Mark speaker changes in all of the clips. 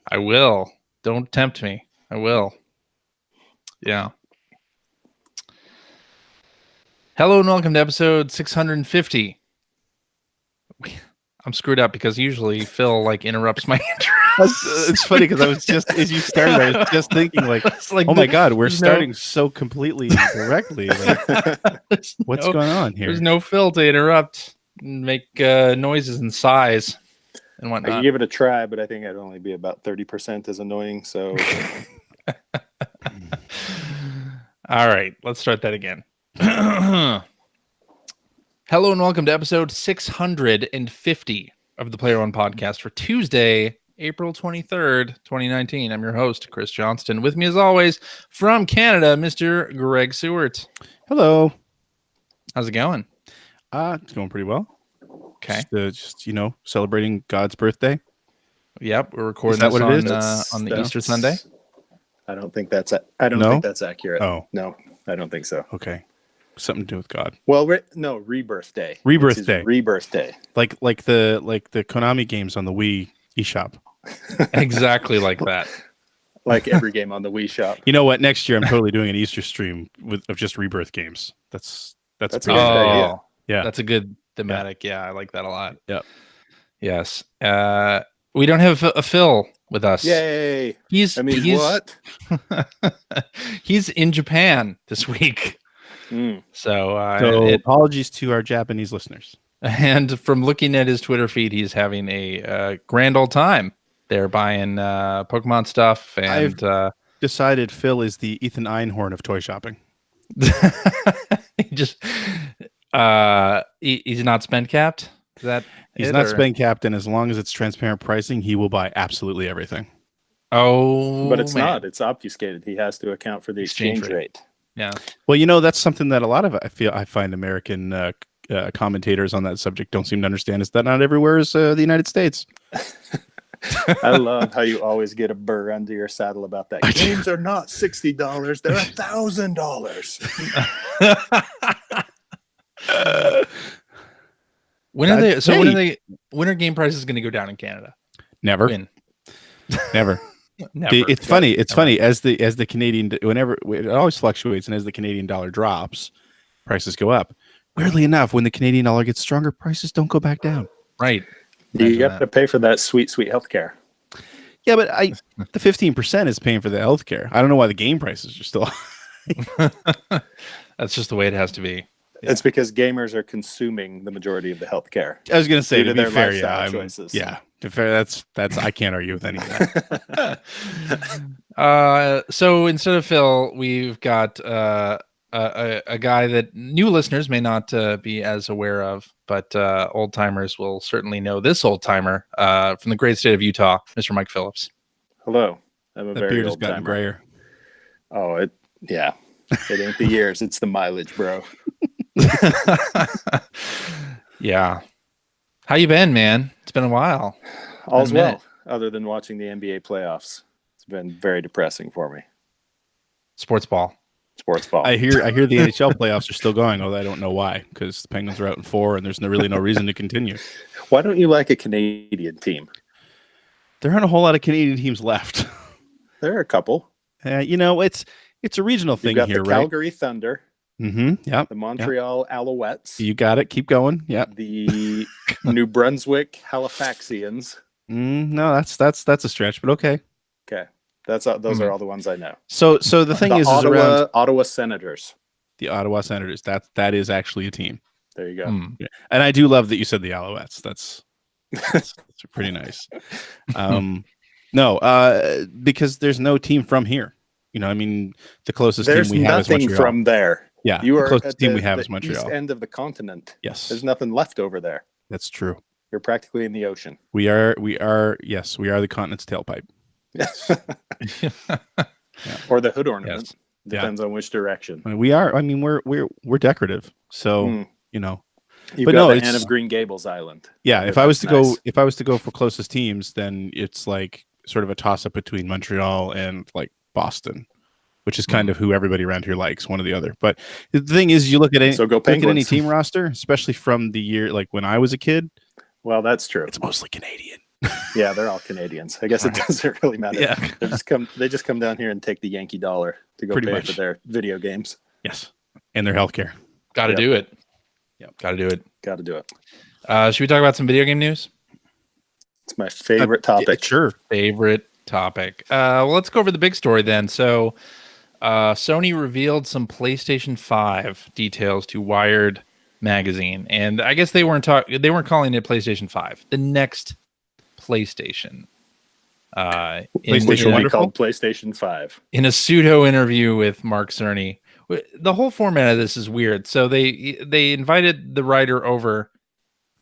Speaker 1: I will. Don't tempt me. I will. Yeah. Hello and welcome to episode 650. I'm screwed up because usually Phil interrupts my intro.
Speaker 2: It's funny because I was just, as you started, I was just thinking oh my God, we're starting so completely directly. What's going on here?
Speaker 1: There's no Phil to interrupt and make noises and sighs and
Speaker 3: I
Speaker 1: whatnot.
Speaker 3: could give it a try, but I think I'd only be about 30% as annoying. So,
Speaker 1: all right, let's start that again. Hello and welcome to episode 650 of the Player One podcast for Tuesday, April 23rd, 2019. I'm your host, Chris Johnston. With me, as always, from Canada, Mr. Greg Seward.
Speaker 2: Hello.
Speaker 1: How's it going?
Speaker 2: It's going pretty well.
Speaker 1: Okay.
Speaker 2: Just celebrating God's birthday.
Speaker 1: Yep, we're recording
Speaker 2: Is that
Speaker 1: this
Speaker 2: what it
Speaker 1: on the Easter Sunday.
Speaker 3: I don't think that's think that's accurate.
Speaker 2: Oh,
Speaker 3: no, I don't think so.
Speaker 2: Okay, something to do with God.
Speaker 3: Well, rebirth day.
Speaker 2: Rebirth day.
Speaker 3: Rebirth day.
Speaker 2: Like the Konami games on the Wii eShop.
Speaker 1: Exactly like that.
Speaker 3: Like every game on the Wii Shop.
Speaker 2: You know what? Next year I'm totally doing an Easter stream of just Rebirth games. That's
Speaker 3: a
Speaker 2: pretty
Speaker 3: good idea.
Speaker 2: Yeah,
Speaker 1: That's a good thematic. Yeah, I like that a lot.
Speaker 2: Yep.
Speaker 1: Yes. We don't have a Phil with us.
Speaker 3: Yay!
Speaker 1: He's
Speaker 3: what?
Speaker 1: He's in Japan this week. So
Speaker 2: apologies to our Japanese listeners.
Speaker 1: And from looking at his Twitter feed, he's having a grand old time. They're buying Pokemon stuff, and
Speaker 2: I've decided Phil is the Ethan Einhorn of toy shopping.
Speaker 1: he just he's not spend capped. Is that
Speaker 2: he's not spend capped, and as long as it's transparent pricing, he will buy absolutely everything.
Speaker 1: Oh,
Speaker 3: but it's not. It's obfuscated. He has to account for the exchange rate.
Speaker 1: Yeah.
Speaker 3: Well,
Speaker 2: that's something that a lot of I find American commentators on that subject don't seem to understand, is that not everywhere is the United States.
Speaker 3: I love how you always get a burr under your saddle about that. Games are not $60; they're $1,000.
Speaker 1: When are they? So when are game prices going to go down in Canada?
Speaker 2: Never. Never. It's funny. It's funny as the Canadian, whenever it always fluctuates, and as the Canadian dollar drops, prices go up. Weirdly enough, when the Canadian dollar gets stronger, prices don't go back down.
Speaker 1: Right.
Speaker 3: You got to pay for that sweet healthcare.
Speaker 2: Yeah, but the 15% is paying for the healthcare. I don't know why the game prices are still high.
Speaker 1: That's just the way it has to be.
Speaker 3: Yeah. It's because gamers are consuming the majority of the healthcare.
Speaker 2: I was going to say, to be fair,
Speaker 3: choices.
Speaker 2: To be fair, that's I can't argue with any of that.
Speaker 1: So instead of Phil, we've got a guy that new listeners may not be as aware of, but old timers will certainly know this old timer from the great state of Utah, Mr. Mike Phillips.
Speaker 3: Hello, I'm a
Speaker 2: the
Speaker 3: very
Speaker 2: beard has
Speaker 3: old
Speaker 2: gotten
Speaker 3: timer.
Speaker 2: grayer.
Speaker 3: Oh, it ain't the years, it's the mileage, bro.
Speaker 1: Yeah. How you been, man? It's been a while.
Speaker 3: All's well, other than watching the NBA playoffs. It's been very depressing for me.
Speaker 1: Sports ball.
Speaker 2: I hear the NHL playoffs are still going, although I don't know why, because the Penguins are out in 4 and there's really no reason to continue.
Speaker 3: Why don't you like a Canadian team?
Speaker 2: There aren't a whole lot of Canadian teams left.
Speaker 3: There are a couple.
Speaker 2: It's a regional thing here,
Speaker 3: the
Speaker 2: right?
Speaker 3: Calgary Thunder.
Speaker 2: Mm-hmm. Yeah.
Speaker 3: The Montreal Alouettes.
Speaker 2: You got it. Keep going. Yeah.
Speaker 3: The New Brunswick Halifaxians.
Speaker 2: No, that's a stretch, but okay.
Speaker 3: Okay. Those are all the ones I know.
Speaker 2: So the thing is around
Speaker 3: Ottawa Senators.
Speaker 2: The Ottawa Senators. That is actually a team.
Speaker 3: There you go.
Speaker 2: Yeah. And I do love that you said the Alouettes. That's pretty nice. Because there's no team from here. The closest team we have is Montreal.
Speaker 3: There's nothing from there.
Speaker 2: Yeah,
Speaker 3: the
Speaker 2: closest team we have is Montreal.
Speaker 3: East end of the continent.
Speaker 2: Yes,
Speaker 3: there's nothing left over there.
Speaker 2: That's true.
Speaker 3: You're practically in the ocean.
Speaker 2: We are. Yes, we are the continent's tailpipe.
Speaker 3: Yes. Or the hood ornament. Yes. Depends on which direction.
Speaker 2: We are. We're decorative. So
Speaker 3: You've got the Anne of Green Gables Island.
Speaker 2: Yeah, if I was to go for closest teams, then it's like sort of a toss up between Montreal and like Boston, which is kind of who everybody around here likes, one or the other. But the thing is, you look at any team roster, especially from the year like when I was a kid.
Speaker 3: Well, that's true.
Speaker 2: It's mostly Canadian.
Speaker 3: Yeah, they're all Canadians. I guess it doesn't really matter.
Speaker 2: Yeah.
Speaker 3: They just come down here and take the Yankee dollar to go
Speaker 2: Pretty
Speaker 3: pay
Speaker 2: much.
Speaker 3: for their video games.
Speaker 2: Yes. And their healthcare.
Speaker 1: Got to
Speaker 3: Yep.
Speaker 1: do it.
Speaker 2: Yep.
Speaker 1: Got to do it.
Speaker 3: Got to do it.
Speaker 1: Should we talk about some video game news?
Speaker 3: It's my favorite topic.
Speaker 2: Sure.
Speaker 1: Favorite topic. Well, let's go over the big story then. So, Sony revealed some PlayStation 5 details to Wired magazine, and I guess they weren't calling it PlayStation 5. The next PlayStation.
Speaker 3: PlayStation called PlayStation 5.
Speaker 1: In a pseudo interview with Mark Cerny. The whole format of this is weird. So they invited the writer over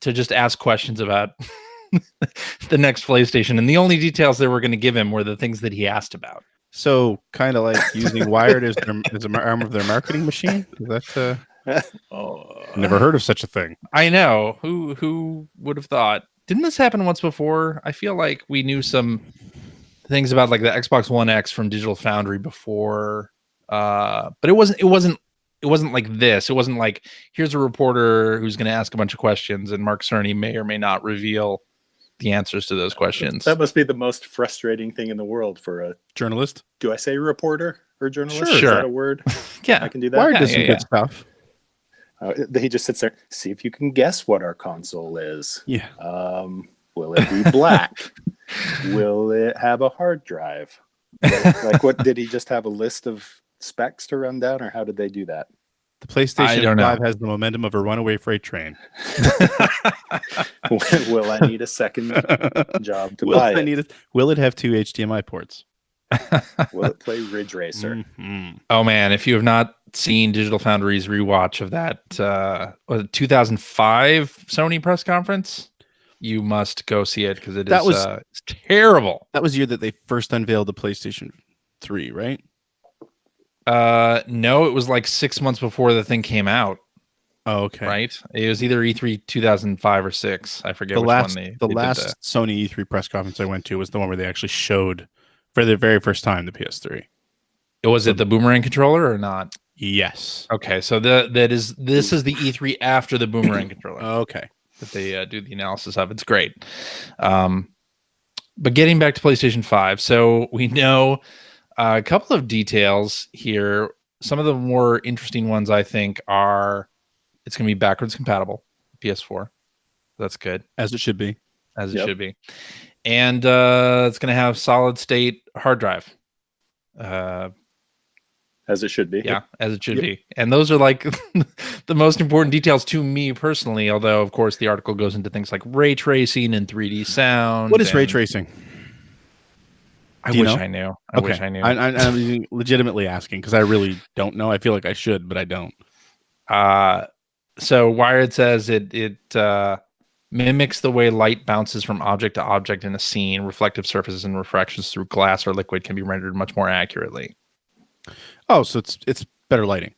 Speaker 1: to just ask questions about the next PlayStation, and the only details they were going to give him were the things that he asked about.
Speaker 2: So kind of like using Wired as an arm of their marketing machine. Is that? Never heard of such a thing.
Speaker 1: I know. Who would have thought? Didn't this happen once before? I feel like we knew some things about like the Xbox One X from Digital Foundry before, but it wasn't like this. It wasn't like here's a reporter who's going to ask a bunch of questions, and Mark Cerny may or may not reveal the answers to those questions.
Speaker 3: That must be the most frustrating thing in the world for a
Speaker 2: Journalist.
Speaker 3: Do I say reporter or journalist?
Speaker 1: Sure.
Speaker 3: Is that a word?
Speaker 1: Yeah,
Speaker 3: I can do that.
Speaker 2: Wired
Speaker 1: Yeah,
Speaker 2: does some
Speaker 1: yeah,
Speaker 2: good
Speaker 1: yeah.
Speaker 2: stuff.
Speaker 3: He just sits there. See if you can guess what our console is.
Speaker 2: Yeah.
Speaker 3: Will it be black? Will it have a hard drive? Like, what did he just have a list of specs to run down, or how did they do that?
Speaker 2: The PlayStation
Speaker 1: I don't
Speaker 2: 5
Speaker 1: know.
Speaker 2: has the momentum of a runaway freight train.
Speaker 3: Will I need a second job to buy it?
Speaker 2: Will it have 2 HDMI ports?
Speaker 3: Will it play Ridge Racer?
Speaker 2: Mhm.
Speaker 1: Oh man, if you have not seen Digital Foundry's rewatch of that 2005 Sony press conference, you must go see it because
Speaker 2: That was-
Speaker 1: it's terrible.
Speaker 2: That was the year that they first unveiled the PlayStation 3, right?
Speaker 1: No, it was like 6 months before the thing came out,
Speaker 2: Oh, okay.
Speaker 1: right? It was either E3 2005 or 6. I forget
Speaker 2: The
Speaker 1: which
Speaker 2: last,
Speaker 1: one
Speaker 2: the
Speaker 1: they
Speaker 2: last
Speaker 1: did that.
Speaker 2: Sony E3 press conference I went to was the one where they actually showed for the very first time the PS3.
Speaker 1: Was it the Boomerang controller or not?
Speaker 2: Yes.
Speaker 1: Okay, so this is the E3 after the Boomerang controller
Speaker 2: Okay.
Speaker 1: that they do the analysis of. It's great. But getting back to PlayStation 5, so we know a couple of details here. Some of the more interesting ones, I think, are it's going to be backwards compatible, PS4. That's good,
Speaker 2: As it should be.
Speaker 1: as it
Speaker 3: Yep.
Speaker 1: should be. And it's going to have solid state hard drive.
Speaker 3: As it should be.
Speaker 1: Yeah, as it should
Speaker 3: Yep.
Speaker 1: be. And those are like the most important details to me personally, although, of course, the article goes into things like ray tracing and 3D sound.
Speaker 2: What is ray
Speaker 1: and-
Speaker 2: tracing?
Speaker 1: I
Speaker 2: Do you
Speaker 1: wish
Speaker 2: know?
Speaker 1: I knew. I wish I knew.
Speaker 2: I'm legitimately asking because I really don't know. I feel like I should, but I don't.
Speaker 1: So Wired says it mimics the way light bounces from object to object in a scene. Reflective surfaces and refractions through glass or liquid can be rendered much more accurately.
Speaker 2: Oh, so it's better lighting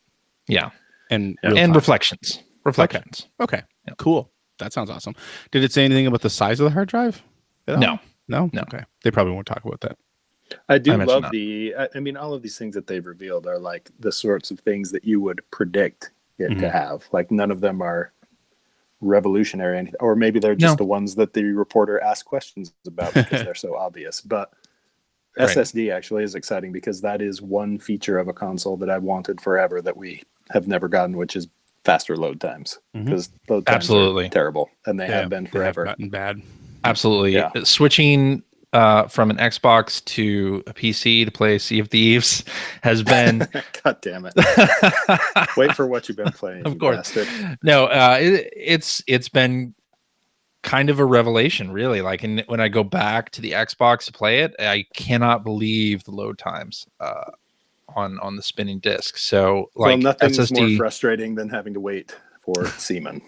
Speaker 1: Yeah,
Speaker 2: and
Speaker 3: Yeah.
Speaker 2: real
Speaker 1: and
Speaker 2: time.
Speaker 1: reflections. Reflections.
Speaker 2: Okay,
Speaker 1: Yeah.
Speaker 2: cool. That sounds awesome. Did it say anything about the size of the hard drive? at all?
Speaker 1: No.
Speaker 2: No.
Speaker 1: No.
Speaker 2: Okay, they probably won't talk about that.
Speaker 3: I do
Speaker 1: I mentioned
Speaker 3: love
Speaker 1: that.
Speaker 3: I mean, all of these things that they've revealed are like the sorts of things that you would predict it to
Speaker 2: Mhm.
Speaker 3: have. Like, none of them are revolutionary, or maybe they're just
Speaker 1: No.
Speaker 3: the ones that the reporter asked questions about because they're so obvious. But
Speaker 1: Right.
Speaker 3: SSD actually is exciting because that is one feature of a console that I've wanted forever that we have never gotten, which is faster load times,
Speaker 2: Mhm.
Speaker 3: because load times
Speaker 1: Absolutely.
Speaker 3: are terrible, and they have been
Speaker 2: They have
Speaker 3: forever.
Speaker 2: gotten bad.
Speaker 1: Absolutely.
Speaker 3: Yeah.
Speaker 1: Switching from an Xbox to a PC to play Sea of Thieves has been
Speaker 3: God damn it! Wait for what you've been playing.
Speaker 1: Of
Speaker 3: you
Speaker 1: course.
Speaker 3: bastard.
Speaker 1: No, it's been kind of a revelation, really. Like, when I go back to the Xbox to play it, I cannot believe the load times on the spinning disc. So, like,
Speaker 3: Well, nothing's more
Speaker 1: SSD,
Speaker 3: frustrating than having to wait for semen.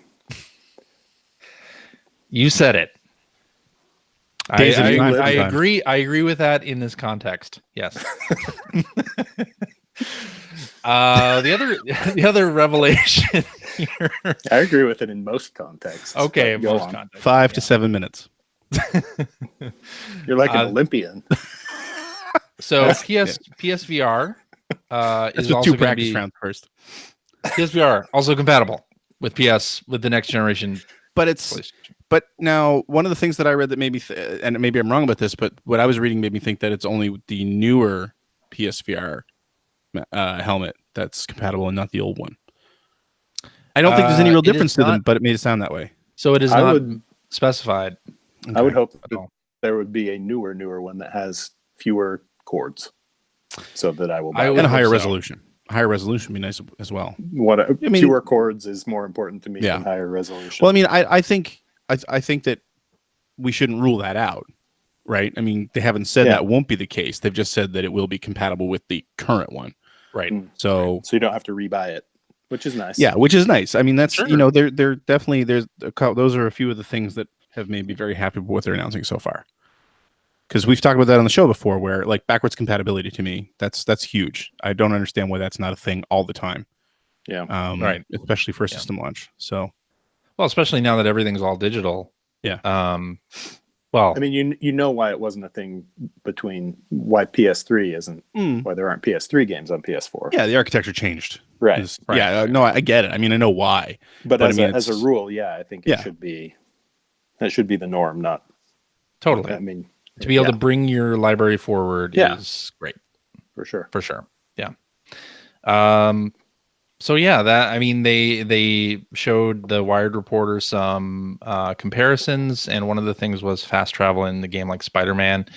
Speaker 1: you said it.
Speaker 2: Days of Time
Speaker 1: I
Speaker 2: sometimes.
Speaker 1: agree. I agree with that in this context. Yes. The other revelation here.
Speaker 3: I agree with it in most contexts.
Speaker 1: Okay,
Speaker 3: but go
Speaker 1: most
Speaker 3: on.
Speaker 1: context.
Speaker 2: 5 to 7 minutes.
Speaker 3: You're like an
Speaker 1: Uh,
Speaker 3: Olympian.
Speaker 1: So
Speaker 2: Yeah.
Speaker 1: PSVR
Speaker 2: That's
Speaker 1: is
Speaker 2: with
Speaker 1: also
Speaker 2: 2
Speaker 1: going to
Speaker 2: practice
Speaker 1: be
Speaker 2: rounds first.
Speaker 1: PSVR also compatible with the next generation
Speaker 2: But now one of the things that I read that made me, and maybe I'm wrong about this, but what I was reading made me think that it's only the newer PSVR helmet that's compatible and not the old one. I don't think there's any real difference to them, but it made it sound that way.
Speaker 1: So it is not specified.
Speaker 3: Okay. I would hope that there would be a newer one that has fewer cords, so that I will buy
Speaker 2: and a higher resolution. A higher resolution would be nice as well.
Speaker 3: Fewer cords is more important to me than higher resolution.
Speaker 2: Well, I mean, I think that we shouldn't rule that out, right? I mean, they haven't said that won't be the case. They've just said that it will be compatible with the current one.
Speaker 1: Right.
Speaker 3: So you don't have to rebuy it, which is nice.
Speaker 2: Yeah, which is nice. I mean, that's they're definitely those are a few of the things that have made me very happy with what they're announcing so far. Because we've talked about that on the show before, where like backwards compatibility to me, that's huge. I don't understand why that's not a thing all the time.
Speaker 3: Yeah.
Speaker 2: Right. Especially for system launch. So,
Speaker 1: well, especially now that everything's all digital.
Speaker 2: Yeah.
Speaker 3: Well, I mean, you know why it wasn't a thing why PS3 isn't, why there aren't PS3 games on PS4.
Speaker 2: Yeah, the architecture changed.
Speaker 3: Right.
Speaker 2: Yeah, no, I get it. I mean, I know why.
Speaker 3: But as a rule, I think it should be the norm, not
Speaker 1: totally.
Speaker 3: I mean,
Speaker 1: to be able to bring your library forward is great.
Speaker 3: For sure.
Speaker 1: Yeah. So they showed the Wired reporter some comparisons, and one of the things was fast travel in the game like Spider-Man,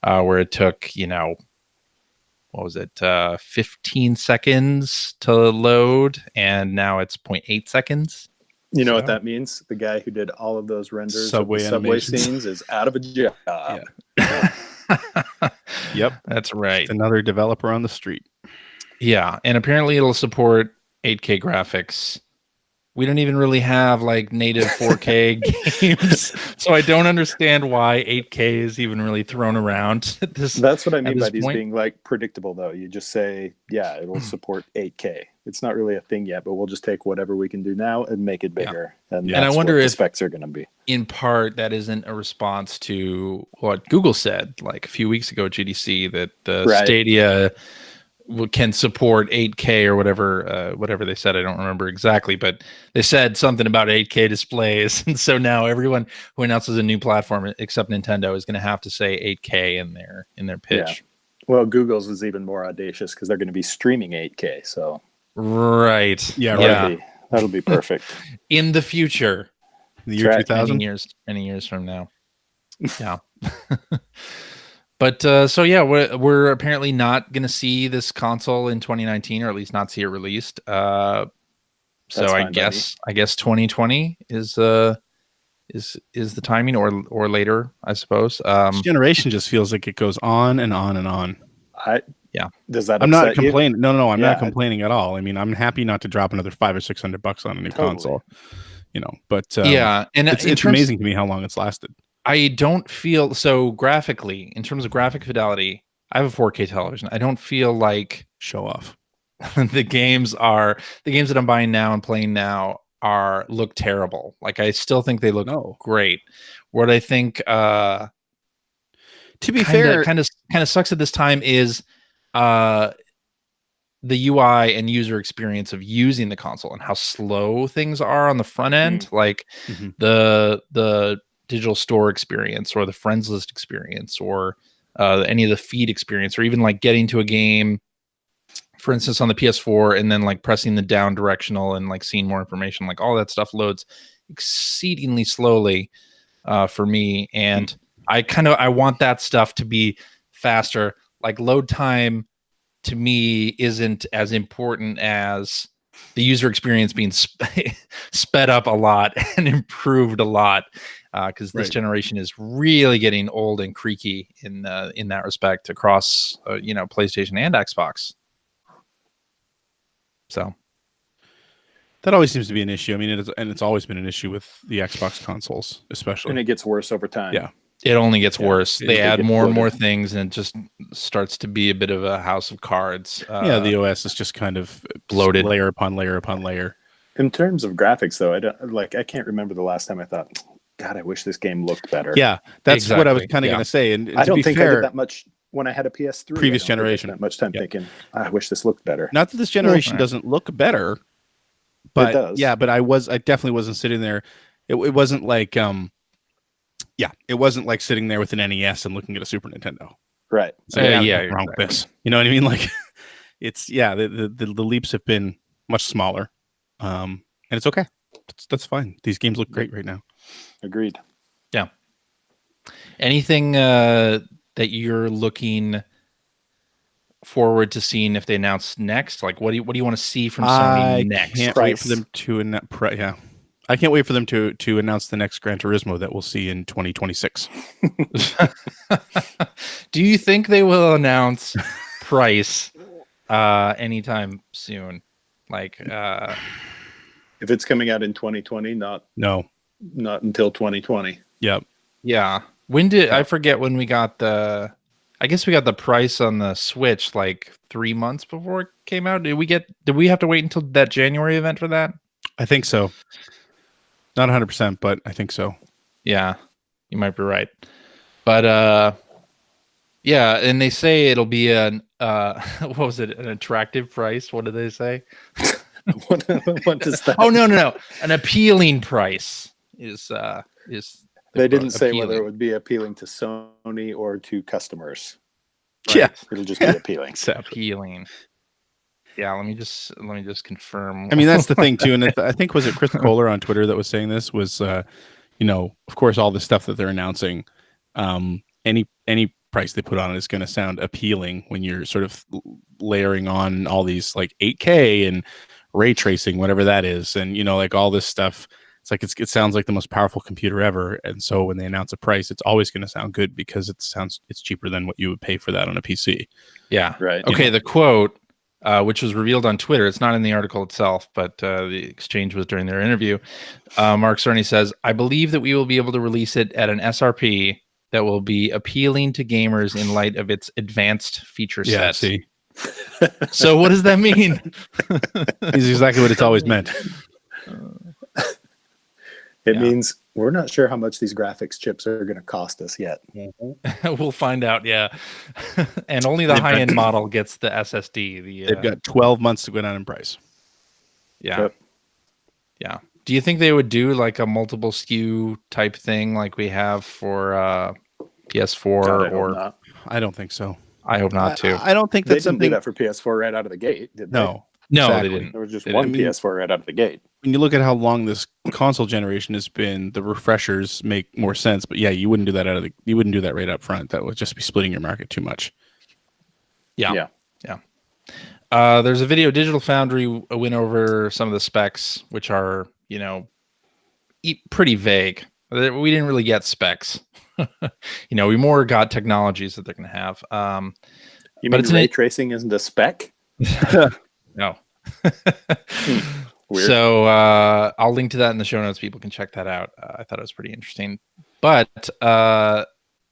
Speaker 1: where it took, 15 seconds to load, and now it's 0.8 seconds.
Speaker 3: You know what that means? The guy who did all of those renders of the subway scenes is out of a job.
Speaker 2: Yeah. Yep,
Speaker 1: that's right.
Speaker 2: Just another developer on the street.
Speaker 1: Yeah, and apparently it'll support 8K graphics. We don't even really have like native 4K games, so I don't understand why 8K is even really thrown around.
Speaker 3: That's what I mean by these being like predictable, though. You just say, it will support 8K. It's not really a thing yet, but we'll just take whatever we can do now and make it bigger. Yeah. And I wonder if the specs are going to be. In
Speaker 1: part, that isn't a response to what Google said like a few weeks ago at GDC, that the Stadia can support 8K or whatever they said. I don't remember exactly, but they said something about 8K displays. And so now everyone who announces a new platform except Nintendo is going to have to say 8K in their pitch.
Speaker 3: Yeah. Well, Google's is even more audacious because they're going to be streaming 8K. So
Speaker 1: right.
Speaker 3: Yeah. That'll be perfect.
Speaker 1: In the future.
Speaker 2: The year 2000?
Speaker 1: Many years from now. Yeah. But we're apparently not going to see this console in 2019, or at least not see it released. So I guess 2020 is the timing, or later, I suppose.
Speaker 2: This generation just feels like it goes on and on and on.
Speaker 3: Does that?
Speaker 2: I'm not complaining. No, I'm not complaining at all. I mean, I'm happy not to drop another $500 or $600 on a new console. But
Speaker 1: and
Speaker 2: it's amazing to me how long it's lasted.
Speaker 1: I don't feel so graphically, in terms of graphic fidelity. I have a 4K television. I don't feel like
Speaker 2: show off.
Speaker 1: the games that I'm buying now and playing now look terrible. Like, I still think they look great. What I think, to be fair, kind of sucks at this time is the UI and user experience of using the console and how slow things are on the front end. Like the digital store experience, or the friends list experience, or any of the feed experience, or even like getting to a game, for instance, on the PS4, and then like pressing the down directional and like seeing more information. Like, all that stuff loads exceedingly slowly for me, and I want that stuff to be faster. Like, load time to me isn't as important as the user experience being sped up a lot and improved a lot, because this generation is really getting old and creaky in that respect across PlayStation and Xbox. So
Speaker 2: that always seems to be an issue. I mean, it's always been an issue with the Xbox consoles, especially,
Speaker 3: and it gets worse over time.
Speaker 2: Yeah,
Speaker 1: it only gets worse. They add more and more things, and it just starts to be a bit of a house of cards.
Speaker 2: The OS is just kind of
Speaker 1: bloated,
Speaker 2: layer upon layer upon layer.
Speaker 3: In terms of graphics, though, I can't remember the last time I thought, God, I wish this game looked better.
Speaker 2: Yeah, that's what I was kind of going to say. And
Speaker 3: I don't think I did that much when I had a PS3.
Speaker 2: Previous generation,
Speaker 3: that much time thinking, I wish this looked better.
Speaker 2: Not that this generation doesn't look better, but
Speaker 3: it does.
Speaker 2: Yeah, but I definitely wasn't sitting there It wasn't like it wasn't like sitting there with an NES and looking at a Super Nintendo.
Speaker 3: Right.
Speaker 2: So wrong with this. You know what I mean? Like it's the leaps have been much smaller. And it's okay. That's fine. These games look great right now.
Speaker 3: Agreed.
Speaker 1: Yeah. Anything that you're looking forward to seeing if they announce next? Like, what do you want to see from Sony next?
Speaker 2: I can't wait for them to I can't wait for them to announce the next Gran Turismo that we'll see in 2026.
Speaker 1: Do you think they will announce price anytime soon? Like,
Speaker 3: if it's coming out in 2020, not until 2020.
Speaker 2: Yep.
Speaker 1: Yeah. When did I forget when we got the? I guess we got the price on the Switch like 3 months before it came out. Did we have to wait until that January event for that?
Speaker 2: I think so. Not 100%, but I think so.
Speaker 1: Yeah, you might be right. But yeah, and they say it'll be an what was it? An attractive price? What did they say?
Speaker 3: What does that?
Speaker 1: Oh no! An appealing price is.
Speaker 3: They didn't say whether it would be appealing to Sony or to customers.
Speaker 2: Right? Yeah,
Speaker 3: it'll just be appealing.
Speaker 1: Appealing. Yeah, let me just confirm.
Speaker 2: I mean, that's the thing too, and I think was it Chris Kohler on Twitter that was saying this was, of course, all the stuff that they're announcing, any price they put on it is going to sound appealing when you're sort of layering on all these like 8K and ray tracing, whatever that is, and like all this stuff. It's like it sounds like the most powerful computer ever, and so when they announce a price, it's always going to sound good because it's cheaper than what you would pay for that on a PC.
Speaker 1: Yeah.
Speaker 3: Right.
Speaker 1: Okay. The quote, which was revealed on Twitter, it's not in the article itself, but the exchange was during their interview. Mark Cerny says, "I believe that we will be able to release it at an SRP that will be appealing to gamers in light of its advanced feature set."
Speaker 2: Yeah. See.
Speaker 1: So what does that mean?
Speaker 2: It's exactly what it's always meant.
Speaker 3: It means we're not sure how much these graphics chips are going to cost us yet.
Speaker 1: We'll find out, yeah. And only the high-end model gets the SSD.
Speaker 2: They've got 12 months to go down in price.
Speaker 1: Yeah.
Speaker 3: Yep.
Speaker 1: Yeah. Do you think they would do like a multiple SKU type thing like we have for PS4?
Speaker 3: God,
Speaker 1: or
Speaker 2: I don't think so.
Speaker 1: I hope not, too.
Speaker 2: I don't think that's
Speaker 3: they didn't
Speaker 2: something
Speaker 3: do that for PS4 right out of the gate, did they?
Speaker 2: No.
Speaker 1: No,
Speaker 2: exactly.
Speaker 1: they didn't.
Speaker 3: There was just one PS4 right out of the gate.
Speaker 2: When you look at how long this console generation has been, the refreshers make more sense. But yeah, you wouldn't do that right up front. That would just be splitting your market too much.
Speaker 1: Yeah. There's a video. Digital Foundry went over some of the specs, which are pretty vague. We didn't really get specs. We more got technologies that they're going to have.
Speaker 3: You mean ray tracing isn't a spec?
Speaker 1: No.
Speaker 3: Weird.
Speaker 1: So I'll link to that in the show notes. People can check that out. I thought it was pretty interesting. But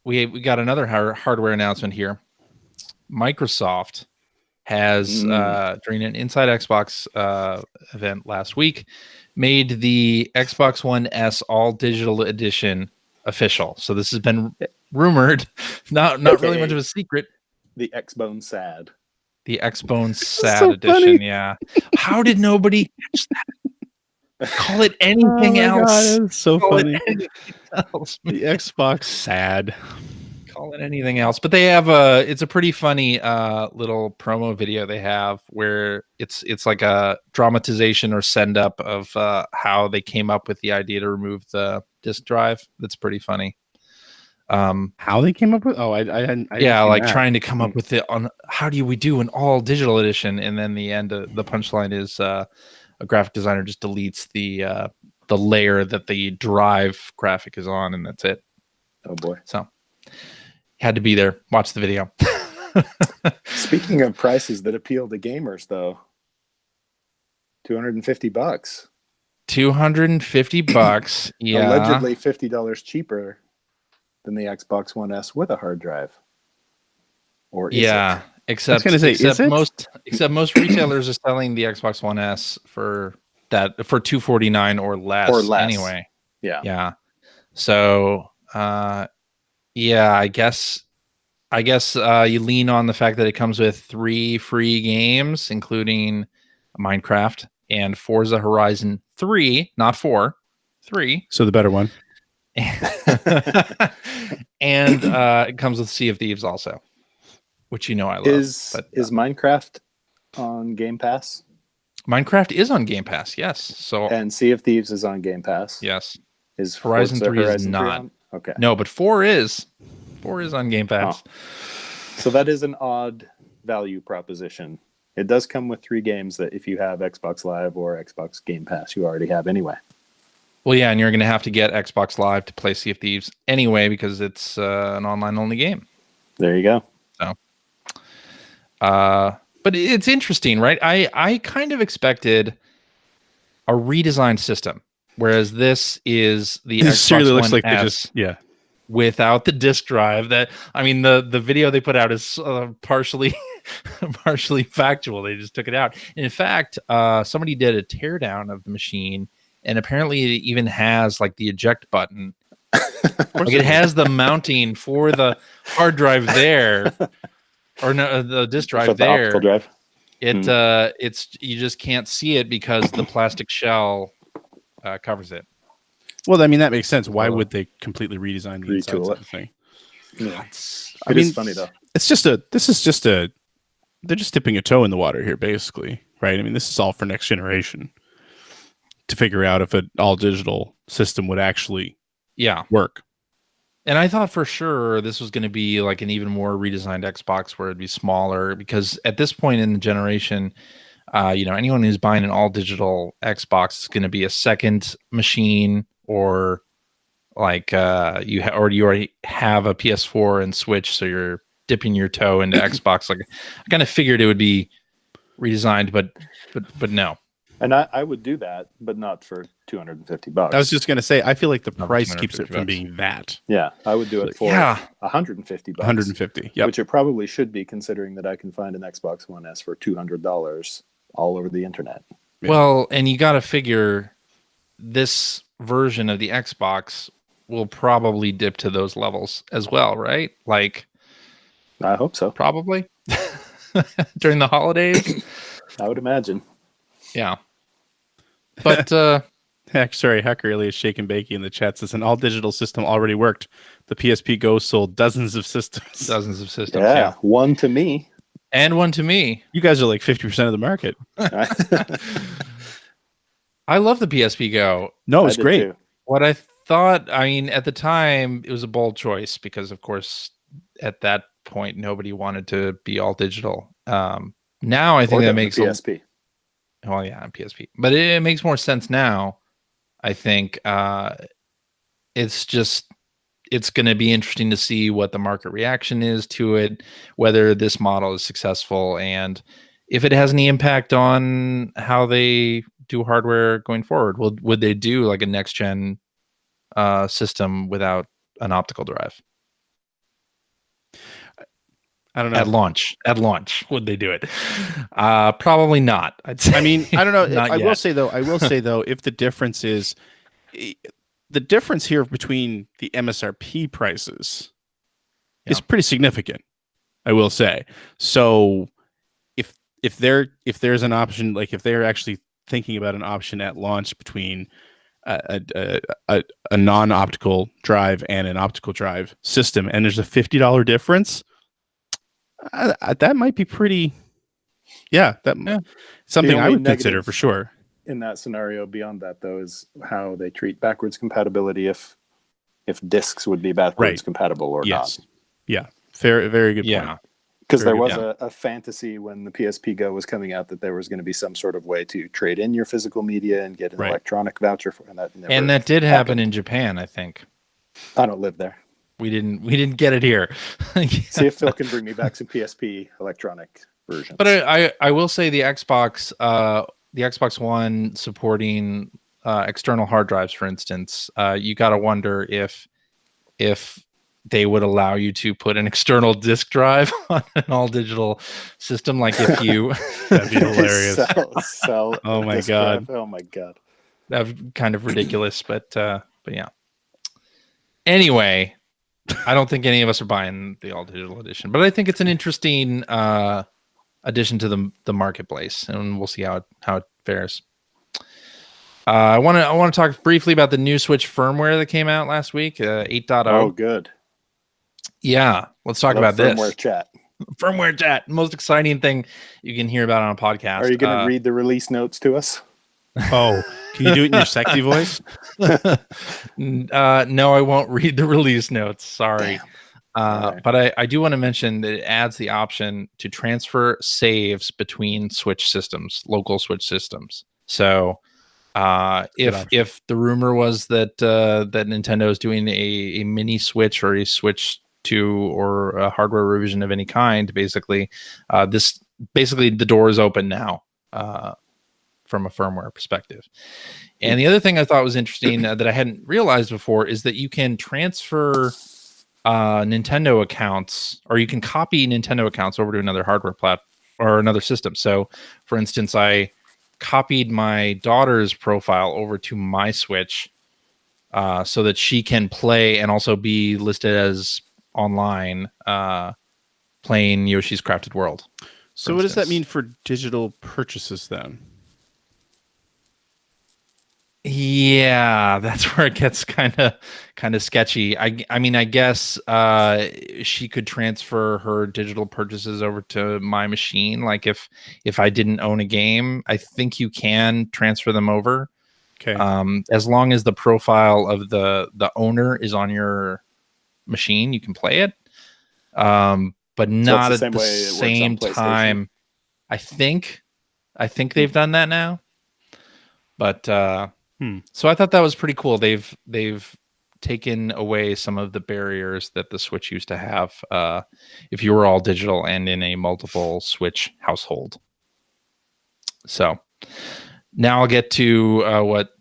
Speaker 1: we got another hardware announcement here. Microsoft has, during an Inside Xbox event last week, made the Xbox One S All Digital Edition official. So this has been rumored, not really much of a secret.
Speaker 3: The Xbone SAD.
Speaker 1: The Xbone SAD edition, funny. Yeah. How did nobody catch that? Call it anything else.
Speaker 2: God, so funny. The Xbox SAD.
Speaker 1: Call it anything else. But they have it's a pretty funny little promo video they have where it's like a dramatization or send up of how they came up with the idea to remove the disk drive. That's pretty funny.
Speaker 2: How they came up with I
Speaker 1: like that. Trying to come up with it on how do we do an all digital edition, and then the end of the punchline is a graphic designer just deletes the layer that the drive graphic is on, and that's it.
Speaker 3: Oh boy.
Speaker 1: So had to be there. Watch the video.
Speaker 3: Speaking of prices that appeal to gamers, though, $250.
Speaker 1: $250. Yeah.
Speaker 3: Allegedly $50 cheaper than the Xbox One S with a hard drive. Or is it?
Speaker 1: Except most retailers are selling the Xbox One S for $249 or less.
Speaker 3: Or less.
Speaker 1: Anyway.
Speaker 3: Yeah.
Speaker 1: So I guess you lean on the fact that it comes with 3 free games, including Minecraft and Forza Horizon 3, not 4. 3.
Speaker 2: So the better one.
Speaker 1: And it comes with Sea of Thieves also, which I love.
Speaker 3: Is Minecraft on Game Pass?
Speaker 1: Minecraft is on Game Pass, yes. So
Speaker 3: and Sea of Thieves is on Game Pass.
Speaker 1: Yes.
Speaker 3: Is
Speaker 1: Horizon 3 is not.
Speaker 3: Okay.
Speaker 1: No, but 4 is. 4 is on Game Pass.
Speaker 3: Oh. So that is an odd value proposition. It does come with 3 games that if you have Xbox Live or Xbox Game Pass, you already have anyway.
Speaker 1: Well, yeah, and you're going to have to get Xbox Live to play Sea of Thieves anyway because it's an online-only game.
Speaker 3: There you go.
Speaker 1: So, but it's interesting, right? I kind of expected a redesigned system, whereas this is the Xbox One
Speaker 2: looks like
Speaker 1: S without the disc drive. The video they put out is partially factual. They just took it out. In fact, somebody did a teardown of the machine. And apparently it even has like the eject button. Like it has the mounting for the hard drive there. Or no, the disk drive there.
Speaker 3: The drive.
Speaker 1: It's you just can't see it because the plastic shell covers it.
Speaker 2: Well, I mean that makes sense. Why would they completely redesign the inside of the thing?
Speaker 3: Yeah. It is funny though.
Speaker 2: They're just dipping a toe in the water here, basically. Right? I mean, this is all for next generation. To figure out if an all digital system would actually work.
Speaker 1: And I thought for sure this was going to be like an even more redesigned Xbox where it'd be smaller, because at this point in the generation, anyone who's buying an all digital Xbox is going to be a second machine, or like you already have a PS4 and Switch, so you're dipping your toe into Xbox. Like I kind of figured it would be redesigned, but no.
Speaker 3: And I would do that, but not for $250.
Speaker 2: I was just going to say, I feel like the price keeps it from being that.
Speaker 3: Yeah, I would do it for $150.
Speaker 2: 150, yeah.
Speaker 3: Which it probably should be, considering that I can find an Xbox One S for $200 all over the internet.
Speaker 1: Yeah. Well, and you got to figure this version of the Xbox will probably dip to those levels as well, right? Like,
Speaker 3: I hope so.
Speaker 1: Probably during the holidays.
Speaker 3: I would imagine.
Speaker 1: Yeah. But
Speaker 2: sorry, Hacker Ellie is shaking bakey in the chat. Says an all digital system already worked. The PSP Go sold dozens of systems.
Speaker 3: Yeah, one to me.
Speaker 1: And one to me.
Speaker 2: You guys are like 50% of the market.
Speaker 1: I love the PSP Go.
Speaker 2: No, it's great.
Speaker 3: Too.
Speaker 1: What I thought, at the time, it was a bold choice because, of course, at that point, nobody wanted to be all digital. Now I think that makes
Speaker 3: PSP.
Speaker 1: Well, yeah, on PSP, but it makes more sense now. I think it's going to be interesting to see what the market reaction is to it, whether this model is successful, and if it has any impact on how they do hardware going forward. Would they do like a next gen system without an optical drive?
Speaker 2: I don't know.
Speaker 1: At launch, would they do it? Probably not. I'd say.
Speaker 2: I mean, I don't know. I will say though, if the difference is the difference here between the MSRP prices is pretty significant, I will say. So if there's an option, like if they're actually thinking about an option at launch between a non-optical drive and an optical drive system, and there's a $50 difference. That might be pretty. Something I would consider for sure.
Speaker 3: In that scenario, beyond that though, is how they treat backwards compatibility. If discs would be backwards compatible or not.
Speaker 2: Yeah, very good point.
Speaker 3: Because there was a fantasy when the PSP Go was coming out that there was going to be some sort of way to trade in your physical media and get an electronic voucher for, and that
Speaker 1: did happen in Japan, I think.
Speaker 3: I don't live there.
Speaker 1: We didn't get it here.
Speaker 3: See if Phil can bring me back some PSP electronic versions.
Speaker 1: But I will say the Xbox One supporting external hard drives, for instance, you got to wonder if they would allow you to put an external disk drive on an all digital system. Like if you,
Speaker 2: that'd be hilarious.
Speaker 3: Oh my god. Oh my god.
Speaker 1: That's kind of ridiculous, but yeah. Anyway. I don't think any of us are buying the all digital edition, but I think it's an interesting addition to the marketplace, and we'll see how it fares. I want to talk briefly about the new Switch firmware that came out last week, 8.0.
Speaker 3: Oh, good.
Speaker 1: Yeah, let's talk about this.
Speaker 3: Firmware chat.
Speaker 1: Firmware chat, most exciting thing you can hear about on a podcast.
Speaker 3: Are you going to read the release notes to us?
Speaker 2: Oh, can you do it in your sexy voice?
Speaker 1: No, I won't read the release notes. Sorry.
Speaker 3: Right.
Speaker 1: But I do want to mention that it adds the option to transfer saves between Switch systems, local Switch systems. So if the rumor was that that Nintendo is doing a mini Switch or a Switch 2 or a hardware revision of any kind, basically the door is open now from a firmware perspective. And the other thing I thought was interesting that I hadn't realized before is that you can transfer Nintendo accounts, or you can copy Nintendo accounts over to another hardware platform or another system. So, for instance, I copied my daughter's profile over to my Switch so that she can play and also be listed as online playing Yoshi's Crafted World.
Speaker 2: So what does that mean for digital purchases then?
Speaker 1: Yeah, that's where it gets kind of sketchy. I mean, I guess she could transfer her digital purchases over to my machine. Like if I didn't own a game, I think you can transfer them over.
Speaker 2: Okay.
Speaker 1: As long as the profile of the owner is on your machine, you can play it. But not at the same time. I think they've done that now. But so I thought that was pretty cool. They've taken away some of the barriers that the Switch used to have if you were all digital and in a multiple Switch household. So now I'll get to what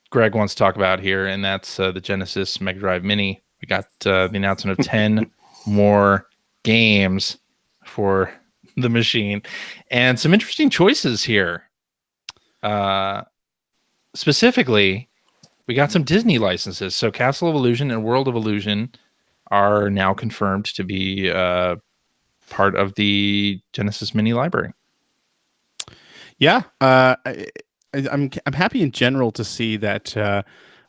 Speaker 1: Greg wants to talk about here, and that's the Genesis Mega Drive Mini. We got the announcement of 10 more games for the machine and some interesting choices here. Specifically, we got some Disney licenses. So Castle of Illusion and World of Illusion are now confirmed to be part of the Genesis Mini library.
Speaker 2: Yeah, I'm happy in general to see that a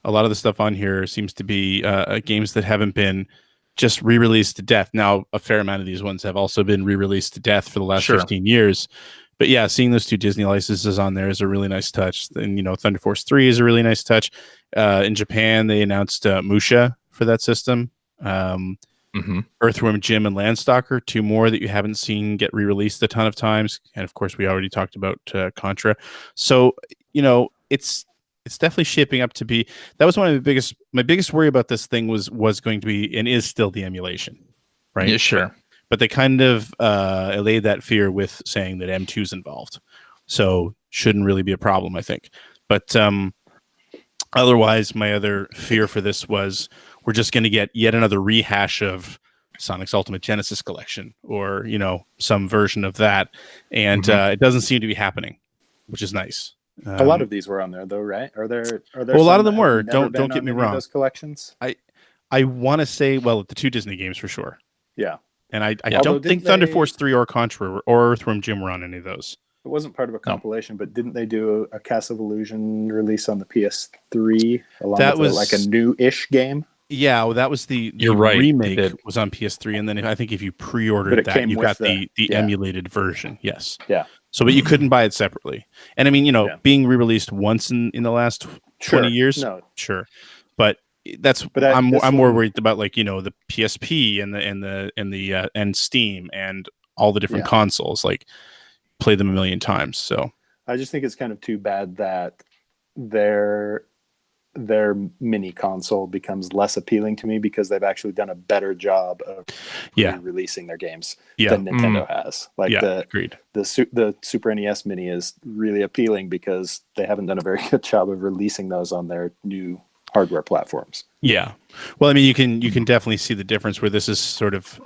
Speaker 2: lot of the stuff on here seems to be games that haven't been just re-released to death. Now, a fair amount of these ones have also been re-released to death for the last 15 years. But yeah, seeing those two Disney licenses on there is a really nice touch. And, Thunder Force 3 is a really nice touch. In Japan, they announced Musha for that system. Earthworm Jim and Landstalker, 2 more that you haven't seen get re-released a ton of times. And of course, we already talked about Contra. So, it's definitely shaping up to be. That was one of my biggest worry about this thing was going to be and is still the emulation, right?
Speaker 1: Yeah, sure.
Speaker 2: But they kind of allayed that fear with saying that M2's involved. So shouldn't really be a problem, I think. But otherwise, my other fear for this was we're just going to get yet another rehash of Sonic's Ultimate Genesis Collection or, some version of that. And it doesn't seem to be happening, which is nice.
Speaker 3: A lot of these were on there, though, right? Are there?
Speaker 2: Well, a lot of them were. Don't get me wrong.
Speaker 3: Those collections.
Speaker 2: I want to say, the 2 Disney games for sure.
Speaker 3: Yeah.
Speaker 2: And I don't think Thunder Force 3 or Contra or Earthworm Jim were on any of those.
Speaker 3: It wasn't part of a compilation, but didn't they do a Castle of Illusion release on the PS3 along with like a new-ish game?
Speaker 2: Yeah, well, that was the remake was on PS3, and then I think if you pre-ordered that, you got the emulated version. Yes.
Speaker 3: Yeah.
Speaker 2: So, but you couldn't buy it separately. And I mean, being re-released once in the last 20 years, sure. But I'm more worried about the PSP and Steam and all the different consoles. Play them a million times. So
Speaker 3: I just think it's kind of too bad that their mini console becomes less appealing to me because they've actually done a better job of releasing their games than Nintendo has.
Speaker 2: Agreed.
Speaker 3: The Super NES Mini is really appealing because they haven't done a very good job of releasing those on their new hardware platforms.
Speaker 2: Yeah. Well, I mean, you can definitely see the difference where this is sort of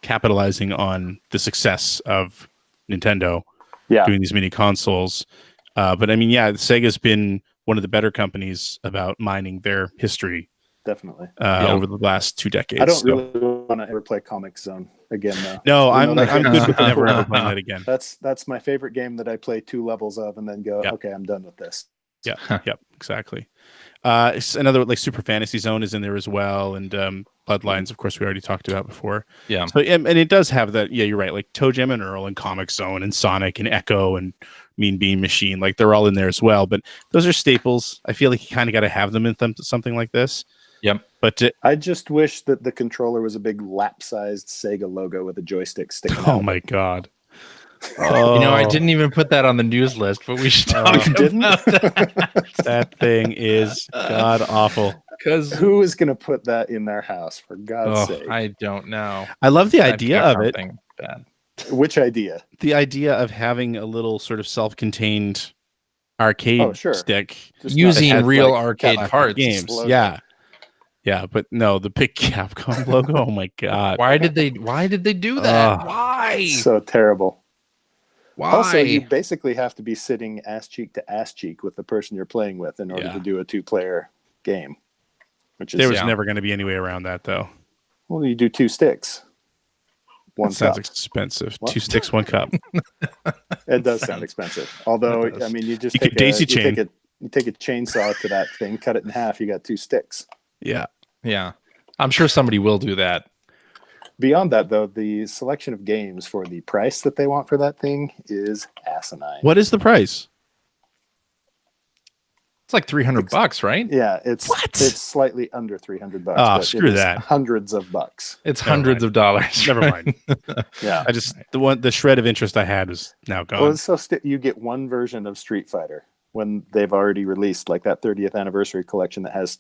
Speaker 2: capitalizing on the success of Nintendo doing these mini consoles. But I mean, Sega's been one of the better companies about mining their history.
Speaker 3: Definitely.
Speaker 2: Over the last 2 decades.
Speaker 3: I don't really want to ever play Comic Zone again, though.
Speaker 2: No, I'm good with never playing that again.
Speaker 3: That's my favorite game that I play 2 levels of and then go, okay, I'm done with this.
Speaker 2: Yeah, yep, exactly. Another like Super Fantasy Zone is in there as well, and Bloodlines, of course, we already talked about before.
Speaker 1: Yeah.
Speaker 2: So and it does have that. Yeah, you're right. Like Toe Jam and Earl and Comic Zone and Sonic and Echo and Mean Bean Machine, like they're all in there as well. But those are staples. I feel like you kind of got to have them in something like this.
Speaker 1: Yep.
Speaker 2: But
Speaker 3: I just wish that the controller was a big lap-sized Sega logo with a joystick sticking out.
Speaker 2: Oh my god.
Speaker 1: Oh. I didn't even put that on the news list, but we should talk about that.
Speaker 2: That thing is god awful.
Speaker 1: Because
Speaker 3: who is going to put that in their house, for God's sake?
Speaker 1: I don't know.
Speaker 2: I love the idea of it.
Speaker 1: Bad.
Speaker 3: Which idea?
Speaker 2: The idea of having a little sort of self-contained arcade stick,
Speaker 3: just
Speaker 1: using real arcade parts
Speaker 2: games. Yeah, but no, the big Capcom logo. Oh my god!
Speaker 1: Why did they do that? Why?
Speaker 3: So terrible.
Speaker 1: Why?
Speaker 3: Also, you basically have to be sitting ass cheek to ass cheek with the person you're playing with in order to do a 2-player game. Which is,
Speaker 2: there was never going to be any way around that, though.
Speaker 3: Well, you do 2 sticks. One
Speaker 2: sounds
Speaker 3: cup.
Speaker 2: Expensive. What? 2 sticks, 1 cup.
Speaker 3: It does sound expensive. Although, I mean, you take a chainsaw to that thing, cut it in half. You got 2 sticks.
Speaker 2: Yeah.
Speaker 1: I'm sure somebody will do that.
Speaker 3: Beyond that, though, the selection of games for the price that they want for that thing is asinine.
Speaker 2: What is the price?
Speaker 1: It's like $300, right?
Speaker 3: Yeah, it's slightly under $300.
Speaker 2: Oh, screw that!
Speaker 3: Hundreds of bucks.
Speaker 1: It's hundreds of dollars.
Speaker 2: Never mind.
Speaker 3: Yeah,
Speaker 2: I just the shred of interest I had is now gone.
Speaker 3: Well, so you get one version of Street Fighter when they've already released like that 30th anniversary collection that has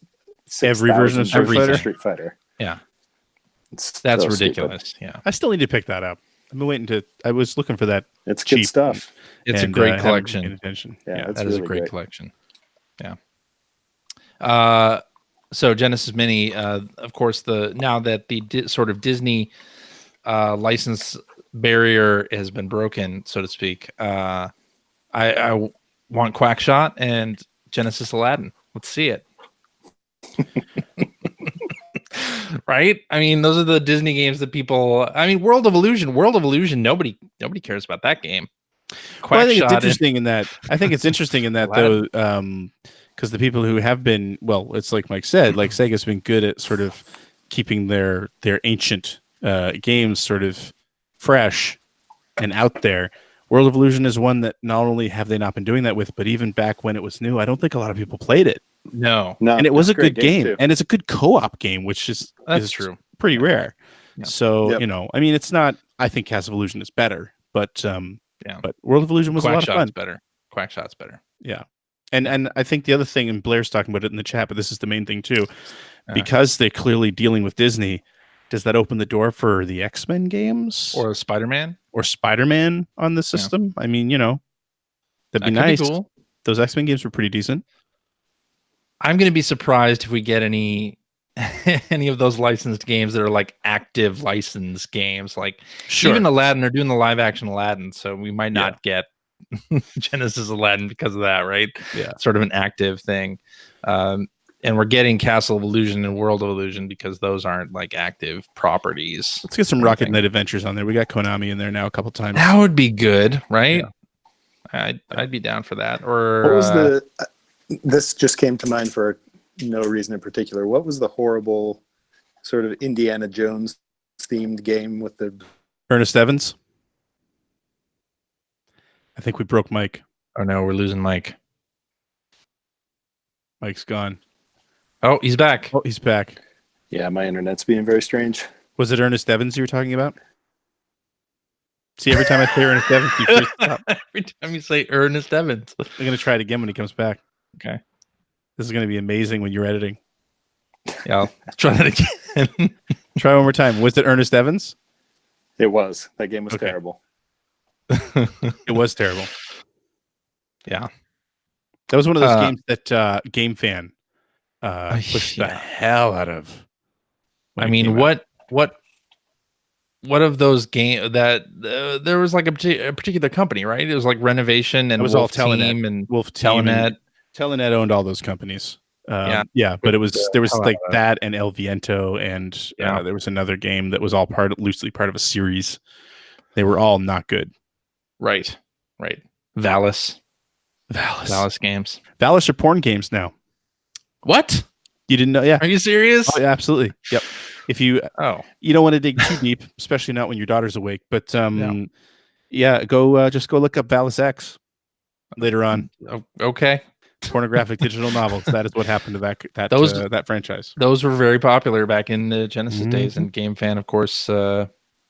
Speaker 2: every version of
Speaker 3: Street Fighter.
Speaker 1: Yeah,
Speaker 3: that's
Speaker 1: ridiculous.
Speaker 3: Stupid.
Speaker 1: Yeah,
Speaker 2: I still need to pick that up. I've been waiting to. I was looking for that.
Speaker 3: It's good stuff.
Speaker 1: It's a great collection.
Speaker 2: Attention.
Speaker 3: Yeah,
Speaker 1: that is a great collection. Yeah. So Genesis Mini, of course, now that the sort of Disney license barrier has been broken, so to speak, I want Quackshot and Genesis Aladdin. Let's see it. Right? I mean, those are the Disney games that people. I mean, World of Illusion. Nobody cares about that game.
Speaker 2: Well, I think it's interesting in that. Though, because the people who have been, well, it's like Mike said, like Sega's been good at sort of keeping their ancient games sort of fresh and out there. World of Illusion is one that not only have they not been doing that with, but even back when it was new, I don't think a lot of people played it.
Speaker 1: No,
Speaker 2: and it was a good game, and it's a good co-op game, which is
Speaker 1: true,
Speaker 2: pretty rare.
Speaker 1: Yeah.
Speaker 2: So I mean, it's not. I think Castle of Illusion is better, but but World of Illusion was a lot of fun.
Speaker 1: Quackshot's better.
Speaker 2: Yeah, and I think the other thing, and Blair's talking about it in the chat, but this is the main thing too, because they're clearly dealing with Disney. Does that open the door for the X-Men games
Speaker 1: or Spider-Man
Speaker 2: on the system? I mean, that'd be nice. Cool. Those X-Men games were pretty decent.
Speaker 1: I'm going to be surprised if we get any of those licensed games that are like active licensed games. Like even Aladdin, they're doing the live action Aladdin, so we might not get Genesis Aladdin because of that, right?
Speaker 2: Yeah,
Speaker 1: sort of an active thing. And we're getting Castle of Illusion and World of Illusion because those aren't like active properties.
Speaker 2: Let's get some Rocket Knight Adventures on there. We got Konami in there now a couple times.
Speaker 1: That would be good, right? Yeah. I'd be down for that. Or
Speaker 3: what was this just came to mind for no reason in particular. What was the horrible sort of Indiana Jones themed game with the
Speaker 2: Ernest Evans? I think we broke Mike.
Speaker 1: Oh no, we're losing Mike.
Speaker 2: Mike's gone.
Speaker 1: Oh, he's back.
Speaker 2: Oh, he's back.
Speaker 3: Yeah, my internet's being very strange.
Speaker 2: Was it Ernest Evans you were talking about? See, every time I say Ernest Evans, you freeze up.
Speaker 1: Every time you say Ernest Evans.
Speaker 2: I'm going to try it again when he comes back.
Speaker 1: Okay.
Speaker 2: This is going to be amazing when you're editing.
Speaker 1: Yeah, I'll try that again.
Speaker 2: Try one more time. Was it Ernest Evans?
Speaker 3: It was. That game was terrible.
Speaker 2: It was terrible.
Speaker 1: Yeah.
Speaker 2: That was one of those games that Game Fan pushed the hell out of.
Speaker 1: I mean, what of those games that there was like a particular company, right? It was like Renovation and
Speaker 2: it was
Speaker 1: Wolf
Speaker 2: all
Speaker 1: Team and
Speaker 2: Wolf
Speaker 1: Telenet.
Speaker 2: Telenet owned all those companies. But there was like that and El Viento, and there was another game that was all loosely part of a series. They were all not good.
Speaker 1: Right. Valis. Valis games.
Speaker 2: Valis are porn games now.
Speaker 1: What?
Speaker 2: You didn't know? Yeah.
Speaker 1: Are you serious?
Speaker 2: Oh, yeah, absolutely. Yep. If you you don't want to dig too deep, especially not when your daughter's awake. But yeah, just go look up Valis X later on.
Speaker 1: Okay.
Speaker 2: Pornographic digital novels. That is what happened to that franchise.
Speaker 1: Those were very popular back in the Genesis days, and Game Fan, of course,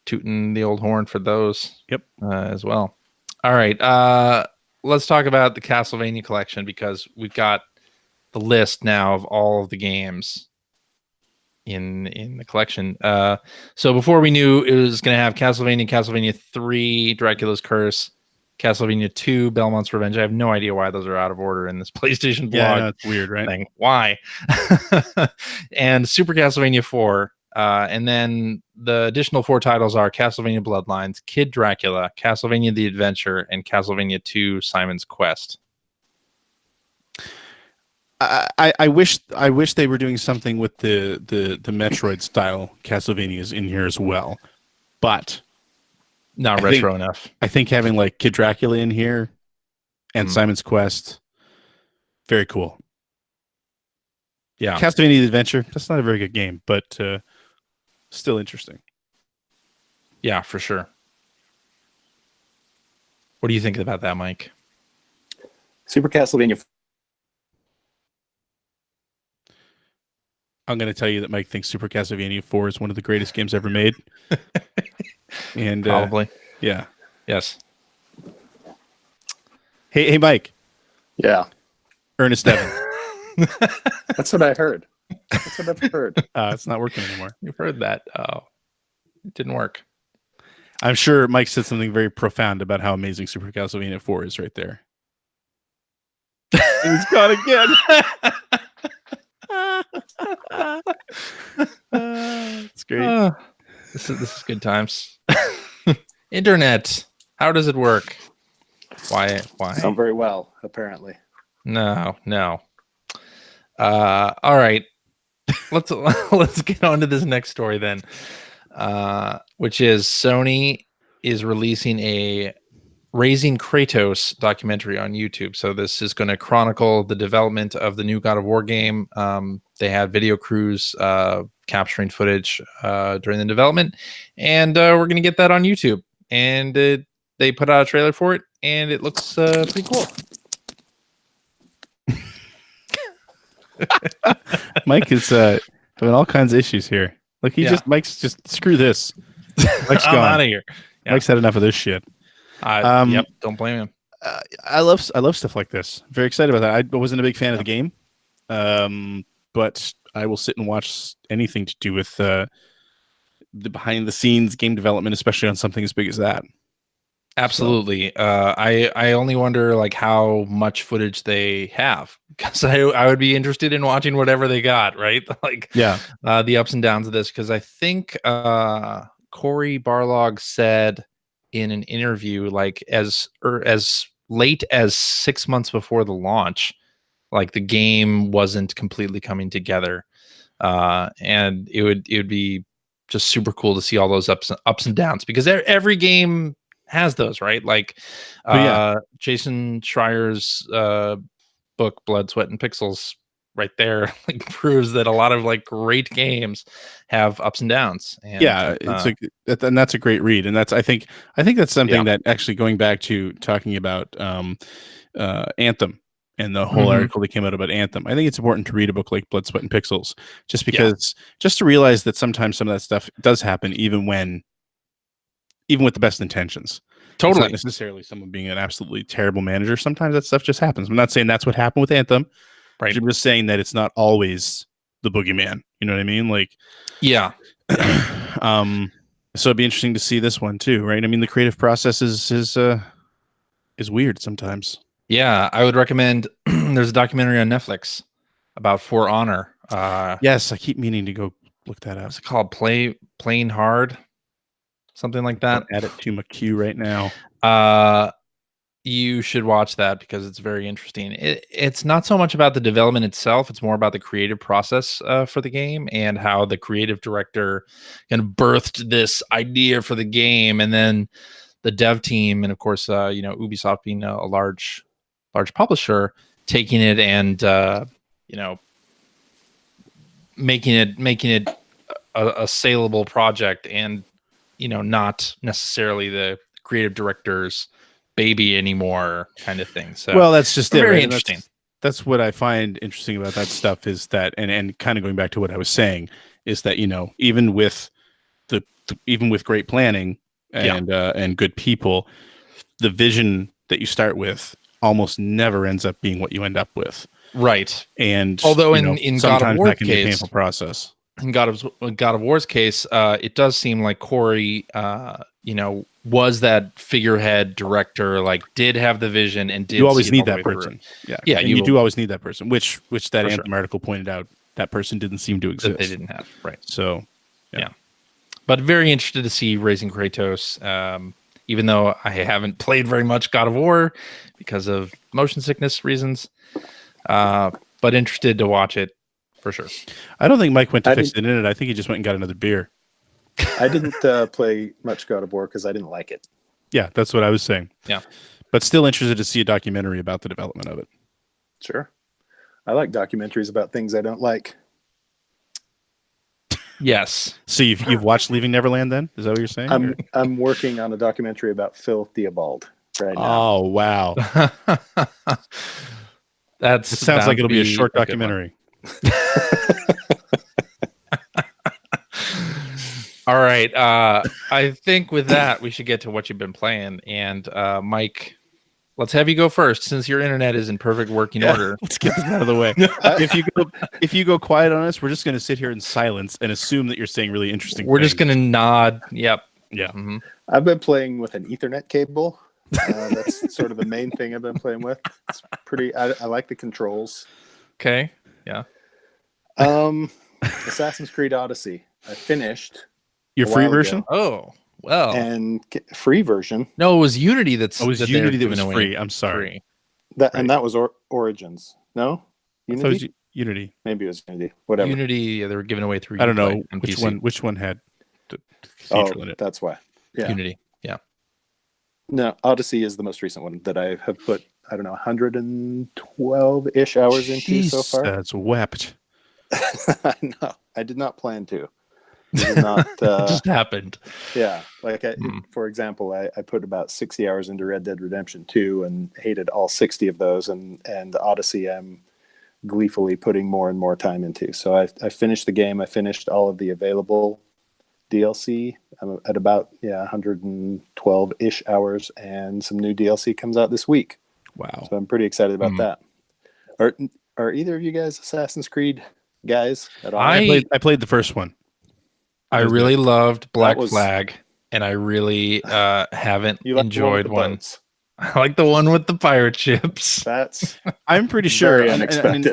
Speaker 1: tooting the old horn for those.
Speaker 2: Yep.
Speaker 1: As well. All right. Let's talk about the Castlevania collection, because we've got the list now of all of the games in the collection. So before we knew it was going to have Castlevania 3, Dracula's Curse, Castlevania 2, Belmont's Revenge. I have no idea why those are out of order in this PlayStation blog.
Speaker 2: Yeah, it's weird, right?
Speaker 1: Thing. Why? And Super Castlevania 4. And then the additional 4 titles are Castlevania Bloodlines, Kid Dracula, Castlevania The Adventure, and Castlevania 2 Simon's Quest.
Speaker 2: I wish they were doing something with the Metroid style Castlevanias in here as well, but
Speaker 1: not retro enough.
Speaker 2: I think having like Kid Dracula in here and Simon's Quest, very cool.
Speaker 1: Yeah,
Speaker 2: Castlevania The Adventure, that's not a very good game, but still interesting.
Speaker 1: Yeah, for sure. What do you think about that, Mike?
Speaker 3: Super Castlevania.
Speaker 2: I'm going to tell you that Mike thinks Super Castlevania 4 is one of the greatest games ever made. And
Speaker 1: probably.
Speaker 2: Yeah.
Speaker 1: Yes.
Speaker 2: Hey, Mike.
Speaker 3: Yeah.
Speaker 2: Ernest Evan.
Speaker 3: That's what I heard. That's what I've heard.
Speaker 2: It's not working anymore.
Speaker 1: You've heard that. Oh, it didn't work.
Speaker 2: I'm sure Mike said something very profound about how amazing Super Castlevania 4 is right there. He's gone again. It's great.
Speaker 1: This is good times. Internet. How does it work? Why?
Speaker 3: Not very well, apparently.
Speaker 1: No. All right. Let's get on to this next story then. Which is Sony is releasing a Raising Kratos documentary on YouTube. So this is going to chronicle the development of the new God of War game. They had video crews capturing footage during the development, and we're going to get that on YouTube. And they put out a trailer for it, and it looks pretty cool.
Speaker 2: Mike is having all kinds of issues here. Look, Mike's just screw this. Mike's
Speaker 1: I'm
Speaker 2: gone.
Speaker 1: out of here. Yeah.
Speaker 2: Mike's had enough of this shit.
Speaker 1: Yep, don't blame him.
Speaker 2: I love stuff like this. Very excited about that. I wasn't a big fan of the game, but I will sit and watch anything to do with the behind the scenes game development, especially on something as big as that.
Speaker 1: Absolutely. So. I only wonder like how much footage they have, because I would be interested in watching whatever they got, right? Like the ups and downs of this, because I think Cory Barlog said in an interview, like as late as 6 months before the launch, like the game wasn't completely coming together, and it would be just super cool to see all those ups and downs, because every game has those, right? Like Jason Schreier's book Blood, Sweat, and Pixels right there like proves that a lot of like great games have ups and downs. And,
Speaker 2: and that's a great read. And that's I think that's something that actually, going back to talking about Anthem and the whole article that came out about Anthem, I think it's important to read a book like Blood, Sweat, and Pixels, just because just to realize that sometimes some of that stuff does happen even with the best intentions.
Speaker 1: Totally.
Speaker 2: It's not necessarily someone being an absolutely terrible manager. Sometimes that stuff just happens. I'm not saying that's what happened with Anthem. Right. I'm just saying that it's not always the boogeyman. You know what I mean? Like,
Speaker 1: yeah.
Speaker 2: So it'd be interesting to see this one too, right? I mean, the creative process is weird sometimes.
Speaker 1: Yeah, I would recommend. There's a documentary on Netflix about For Honor.
Speaker 2: Yes, I keep meaning to go look that up.
Speaker 1: What's it called? Playing Hard, something like that.
Speaker 2: I'll add it to my queue right now.
Speaker 1: You should watch that because it's very interesting. It's not so much about the development itself. It's more about the creative process for the game, and how the creative director kind of birthed this idea for the game, and then the dev team, and of course, Ubisoft being a large large publisher, taking it and making it a saleable project, and not necessarily the creative director's baby anymore, kind of thing. So
Speaker 2: well, that's just
Speaker 1: very
Speaker 2: right?
Speaker 1: interesting.
Speaker 2: That's what I find interesting about that stuff is that, and kind of going back to what I was saying, is that even with even with great planning and good people, the vision that you start with almost never ends up being what you end up with.
Speaker 1: Right.
Speaker 2: And
Speaker 1: although in God of War
Speaker 2: that can be a painful process.
Speaker 1: In God of War's case, it does seem like Corey, was that figurehead director, like did have the vision and did.
Speaker 2: You always need that person. Yeah. And you do always need that person, which that Anthem article pointed out, that person didn't seem to exist.
Speaker 1: That they didn't have. Right.
Speaker 2: So, yeah.
Speaker 1: But very interested to see Raising Kratos, even though I haven't played very much God of War because of motion sickness reasons. But interested to watch it for sure.
Speaker 2: I don't think Mike went to fix it in it. I think he just went and got another beer.
Speaker 3: I didn't play much God of War because I didn't like it.
Speaker 2: Yeah, that's what I was saying.
Speaker 1: Yeah.
Speaker 2: But still interested to see a documentary about the development of it.
Speaker 3: Sure. I like documentaries about things I don't like.
Speaker 1: Yes.
Speaker 2: So you've watched Leaving Neverland then? Is that what you're saying?
Speaker 3: I'm working on a documentary about Phil Theobald right now.
Speaker 2: Oh, wow.
Speaker 1: It
Speaker 2: sounds like it'll be a short documentary.
Speaker 1: All right. I think with that, we should get to what you've been playing. And Mike, let's have you go first, since your internet is in perfect working order.
Speaker 2: Let's get this out of the way. If you go quiet on us, we're just going to sit here in silence and assume that you're saying really interesting
Speaker 1: We're
Speaker 2: things.
Speaker 1: just going to nod. Yep.
Speaker 2: Yeah.
Speaker 1: Mm-hmm.
Speaker 3: I've been playing with an Ethernet cable. That's sort of the main thing I've been playing with. It's pretty. I like the controls.
Speaker 1: Okay. Yeah.
Speaker 3: Assassin's Creed Odyssey. I finished
Speaker 2: your free version.
Speaker 3: Ago.
Speaker 1: Oh, well.
Speaker 3: And free version.
Speaker 1: No, it was Unity.
Speaker 2: It was Unity that was free. I'm sorry.
Speaker 3: And that was Origins. No,
Speaker 2: Unity. I thought it was Unity.
Speaker 3: Maybe it was Unity. Whatever.
Speaker 1: Unity. They were giving away through.
Speaker 2: I don't know which one had the Cathedral in it.
Speaker 3: That's why. Yeah.
Speaker 1: Unity. Yeah.
Speaker 3: No, Odyssey is the most recent one that I have put, 112-ish hours into so far.
Speaker 2: That's wept.
Speaker 3: I know. I did not plan to. It did not,
Speaker 1: it just happened.
Speaker 3: Yeah. Like, for example, I put about 60 hours into Red Dead Redemption 2 and hated all 60 of those. And Odyssey, I'm gleefully putting more and more time into. So I finished the game. I finished all of the available DLC. I'm at about 112-ish hours, and some new DLC comes out this week.
Speaker 2: Wow!
Speaker 3: So I'm pretty excited about that. Are either of you guys Assassin's Creed guys at all?
Speaker 2: I played the first one.
Speaker 1: I really loved Black Flag, and I really haven't enjoyed one. I like the one with the pirate ships.
Speaker 3: I'm
Speaker 2: pretty sure. I'm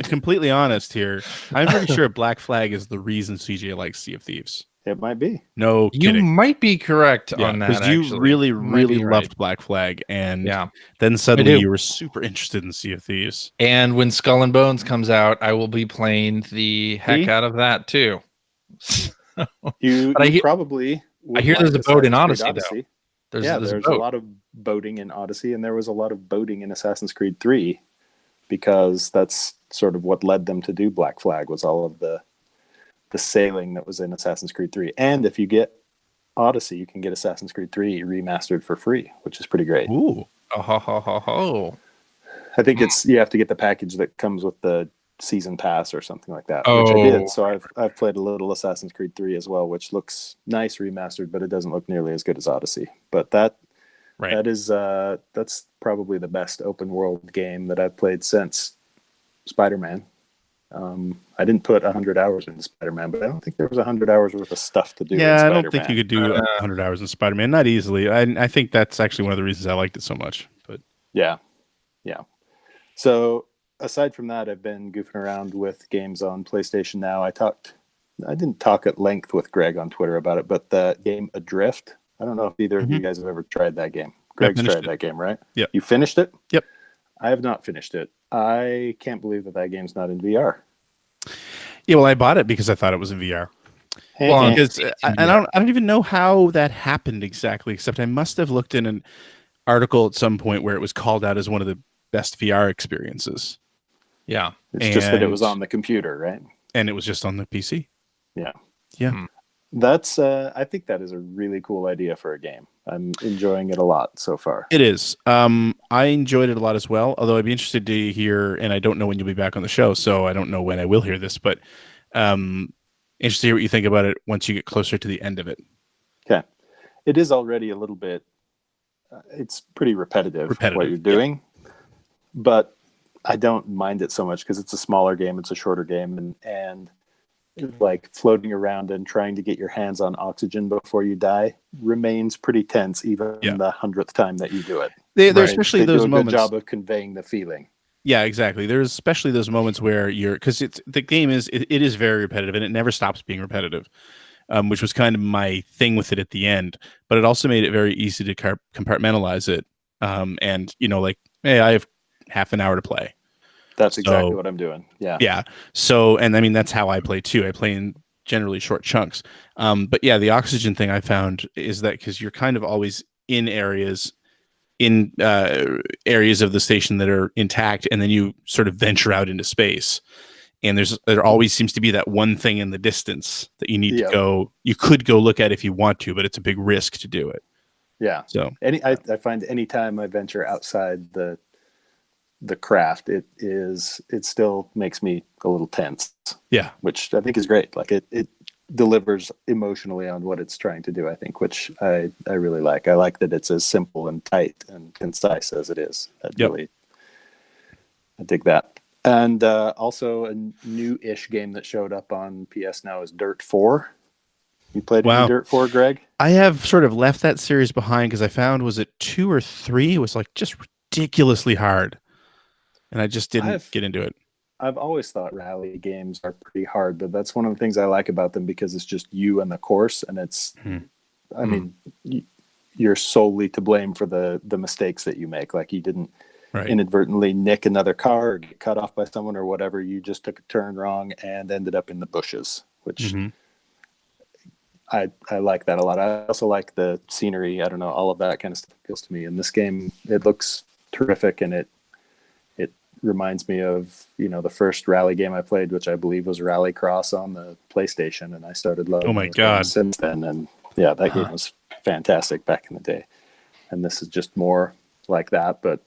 Speaker 2: completely honest here. I'm pretty sure Black Flag is the reason CJ likes Sea of Thieves.
Speaker 3: It might be.
Speaker 2: No kidding.
Speaker 1: You might be correct on that.
Speaker 2: Because you really loved Black Flag, and then suddenly you were super interested in Sea of Thieves.
Speaker 1: And when Skull and Bones comes out, I will be playing the heck out of that too.
Speaker 3: You probably.
Speaker 1: I hear there's a boat in Odyssey, though.
Speaker 3: There's a lot of boating in Odyssey, and there was a lot of boating in Assassin's Creed 3, because that's sort of what led them to do Black Flag, was all of the sailing that was in Assassin's Creed 3. And if you get Odyssey, you can get Assassin's Creed 3 remastered for free, which is pretty great.
Speaker 2: Ooh.
Speaker 1: Oh.
Speaker 3: I think you have to get the package that comes with the season pass or something like that, which I did. So I've played a little Assassin's Creed 3 as well, which looks nice remastered, but it doesn't look nearly as good as Odyssey. But that's probably the best open world game that I've played since Spider-Man. I didn't put 100 hours into Spider-Man, but I don't think there was 100 hours worth of stuff to do.
Speaker 2: Yeah, I don't think you could do 100 hours in Spider-Man, not easily. I think that's actually one of the reasons I liked it so much. But
Speaker 3: yeah. So aside from that, I've been goofing around with games on PlayStation Now. I didn't talk at length with Greg on Twitter about it, but the game Adrift. I don't know if either of you guys have ever tried that game. Greg's tried that game, right?
Speaker 2: Yeah.
Speaker 3: You finished it?
Speaker 2: Yep.
Speaker 3: I have not finished it. I can't believe that game's not in VR.
Speaker 2: Yeah, well, I bought it because I thought it was in VR. Well, because I don't even know how that happened exactly, except I must have looked in an article at some point where it was called out as one of the best VR experiences.
Speaker 1: Yeah.
Speaker 3: It's just that it was on the computer, right?
Speaker 2: And it was just on the PC.
Speaker 3: Yeah.
Speaker 2: Yeah.
Speaker 3: That's I think that is a really cool idea for a game. I'm enjoying it a lot so far.
Speaker 2: It is. I enjoyed it a lot as well, although I'd be interested to hear, and I don't know when you'll be back on the show, so I don't know when I will hear this, but interested to hear what you think about it once you get closer to the end of it.
Speaker 3: Okay. It is already a little bit, it's pretty repetitive what you're doing, but I don't mind it so much because it's a smaller game, it's a shorter game, and like floating around and trying to get your hands on oxygen before you die remains pretty tense even the 100th time that you do it.
Speaker 2: There's especially those moments.
Speaker 3: Good job of conveying the feeling.
Speaker 2: Yeah, exactly. There's especially those moments where because the game is it is very repetitive and it never stops being repetitive, which was kind of my thing with it at the end. But it also made it very easy to compartmentalize it. And like, hey, I have half an hour to play.
Speaker 3: That's exactly what I'm doing. Yeah.
Speaker 2: Yeah. So, and I mean, that's how I play too. I play in generally short chunks. But yeah, the oxygen thing I found is that because you're kind of always in areas of the station that are intact, and then you sort of venture out into space. And there always seems to be that one thing in the distance that you need to go. You could go look at if you want to, but it's a big risk to do it.
Speaker 3: Yeah.
Speaker 2: So
Speaker 3: I find any time I venture outside the craft, it still makes me a little tense.
Speaker 2: Yeah.
Speaker 3: Which I think is great. Like it delivers emotionally on what it's trying to do, I think, which I really like. I like that it's as simple and tight and concise as it is. I dig that. And also a new-ish game that showed up on PS Now is Dirt 4. You played any Dirt 4, Greg?
Speaker 2: I have sort of left that series behind because I found, was it 2 or 3? It was like just ridiculously hard. And I just didn't get into it.
Speaker 3: I've always thought rally games are pretty hard, but that's one of the things I like about them because it's just you and the course, and it's, I mean, you're solely to blame for the mistakes that you make. Like you didn't inadvertently nick another car or get cut off by someone or whatever. You just took a turn wrong and ended up in the bushes, which I like that a lot. I also like the scenery. I don't know, all of that kind of stuff appeals to me. In this game, it looks terrific, and it reminds me of the first rally game I played, which I believe was Rallycross on the PlayStation, and I started loving it since then. And yeah, that game was fantastic back in the day, and this is just more like that but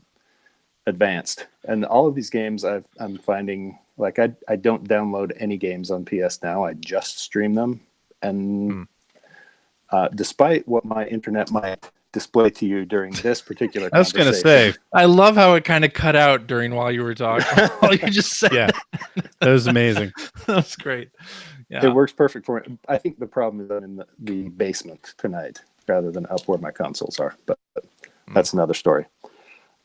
Speaker 3: advanced. And all of these games I'm finding, like, I don't download any games on PS Now, I just stream them. And despite what my internet might display to you during this particular
Speaker 2: I was going to say,
Speaker 1: I love how it kind of cut out while you were talking. While you just said
Speaker 2: that was amazing.
Speaker 1: That was great. Yeah.
Speaker 3: It works perfect for me. I think the problem is I'm in the basement tonight rather than up where my consoles are, but that's another story.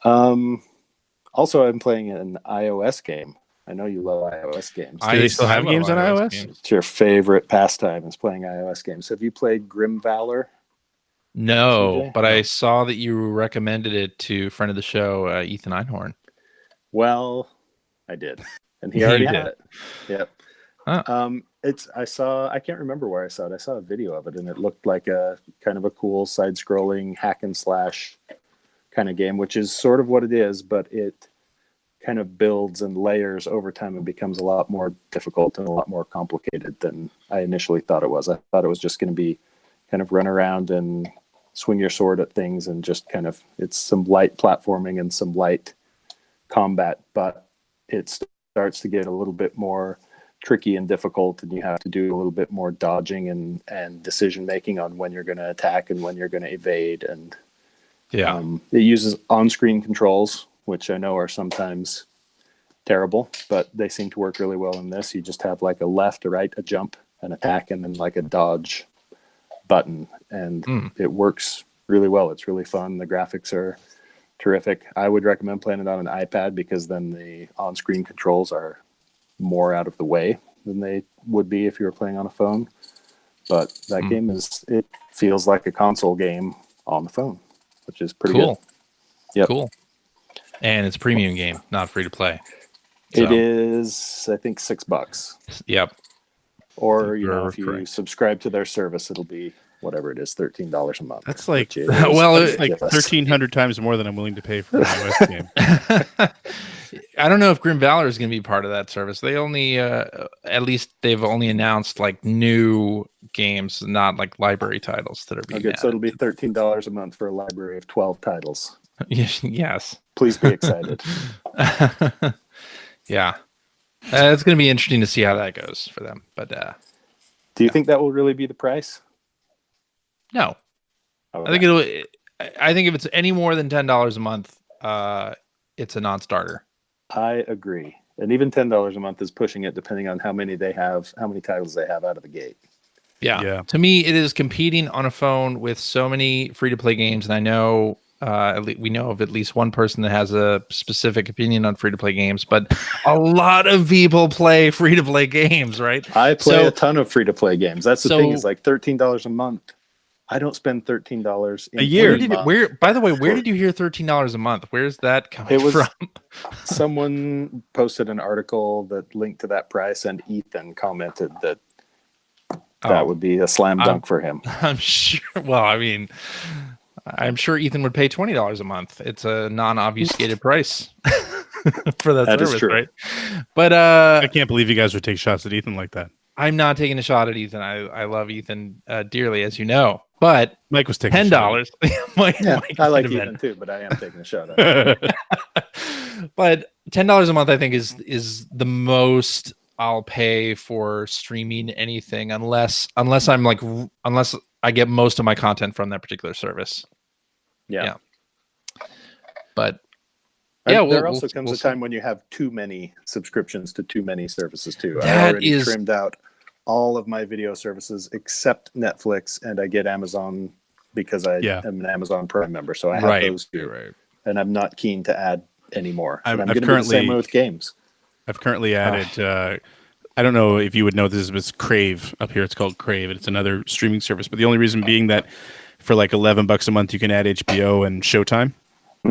Speaker 3: Also, I'm playing an iOS game. I know you love iOS games.
Speaker 2: Do they still have games on iOS?
Speaker 3: It's your favorite pastime is playing iOS games. Have you played Grim Valor?
Speaker 1: No,
Speaker 3: CJ?
Speaker 1: but I saw that you recommended it to a friend of the show, Ethan Einhorn.
Speaker 3: Well, I did, and he already had it. Yep.
Speaker 1: Huh.
Speaker 3: I can't remember where I saw it. I saw a video of it, and it looked like a kind of a cool side-scrolling hack and slash kind of game, which is sort of what it is, but it kind of builds and layers over time and becomes a lot more difficult and a lot more complicated than I initially thought it was. I thought it was just going to be kind of run around and swing your sword at things and just kind of, it's some light platforming and some light combat, but it starts to get a little bit more tricky and difficult, and you have to do a little bit more dodging and decision making on when you're going to attack and when you're going to evade. And it uses on-screen controls, which I know are sometimes terrible, but they seem to work really well in this. You just have like a left, a right, a jump, an attack, and then like a dodge button, and it works really well. It's really fun. The graphics are terrific. I would recommend playing it on an iPad because then the on-screen controls are more out of the way than they would be if you were playing on a phone. But that game it feels like a console game on the phone, which is pretty
Speaker 1: cool.
Speaker 3: Good. Yep.
Speaker 1: Cool. And it's a premium game, not free to play. So.
Speaker 3: It is, I think, $6.
Speaker 1: Yep.
Speaker 3: Or if you subscribe to their service, it'll be whatever it is, $13 a month.
Speaker 2: That's like
Speaker 1: it's
Speaker 2: like 1,300 times more than I'm willing to pay for an iOS game.
Speaker 1: I don't know if Grim Valor is going to be part of that service. They only, at least they've only announced like new games, not like library titles that are being added.
Speaker 3: So it'll be $13 a month for a library of 12 titles.
Speaker 1: Yes.
Speaker 3: Please be excited.
Speaker 1: Yeah. It's going to be interesting to see how that goes for them. But
Speaker 3: do you think that will really be the price?
Speaker 1: No.
Speaker 3: Okay.
Speaker 1: I think if it's any more than $10 a month, it's a non-starter.
Speaker 3: I agree. And even $10 a month is pushing it depending on how many titles they have out of the gate.
Speaker 1: Yeah. To me, it is competing on a phone with so many free-to-play games. And I know we know of at least one person that has a specific opinion on free-to-play games, but a lot of people play free-to-play games, right?
Speaker 3: I play a ton of free-to-play games. That's the thing, is like $13 a month. I don't spend $13
Speaker 2: a year.
Speaker 1: By the way, where did you hear $13 a month? Where's that coming from?
Speaker 3: Someone posted an article that linked to that price, and Ethan commented that would be a slam dunk for him.
Speaker 1: I'm sure. Well, I mean, I'm sure Ethan would pay $20 a month. It's a non-obfuscated price for that service, is true. Right? But
Speaker 2: I can't believe you guys would take shots at Ethan like that.
Speaker 1: I'm not taking a shot at Ethan. I love Ethan dearly, as you know. But
Speaker 2: Mike was taking
Speaker 1: $10. Mike
Speaker 3: I like Ethan too, but I am taking a shot at him.
Speaker 1: But $10 a month, I think, is the most I'll pay for streaming anything, unless I get most of my content from that particular service. Yeah. But
Speaker 3: there also comes a time when you have too many subscriptions to too many services too. I already trimmed out all of my video services except Netflix, and I get Amazon because I am an Amazon Prime member. So I have those two, and I'm not keen to add any more. I'm going to do the same way with games.
Speaker 2: I've currently added. I don't know if you would know this, but it's Crave up here. It's called Crave. It's another streaming service. But the only reason being that for like $11 a month, you can add HBO and Showtime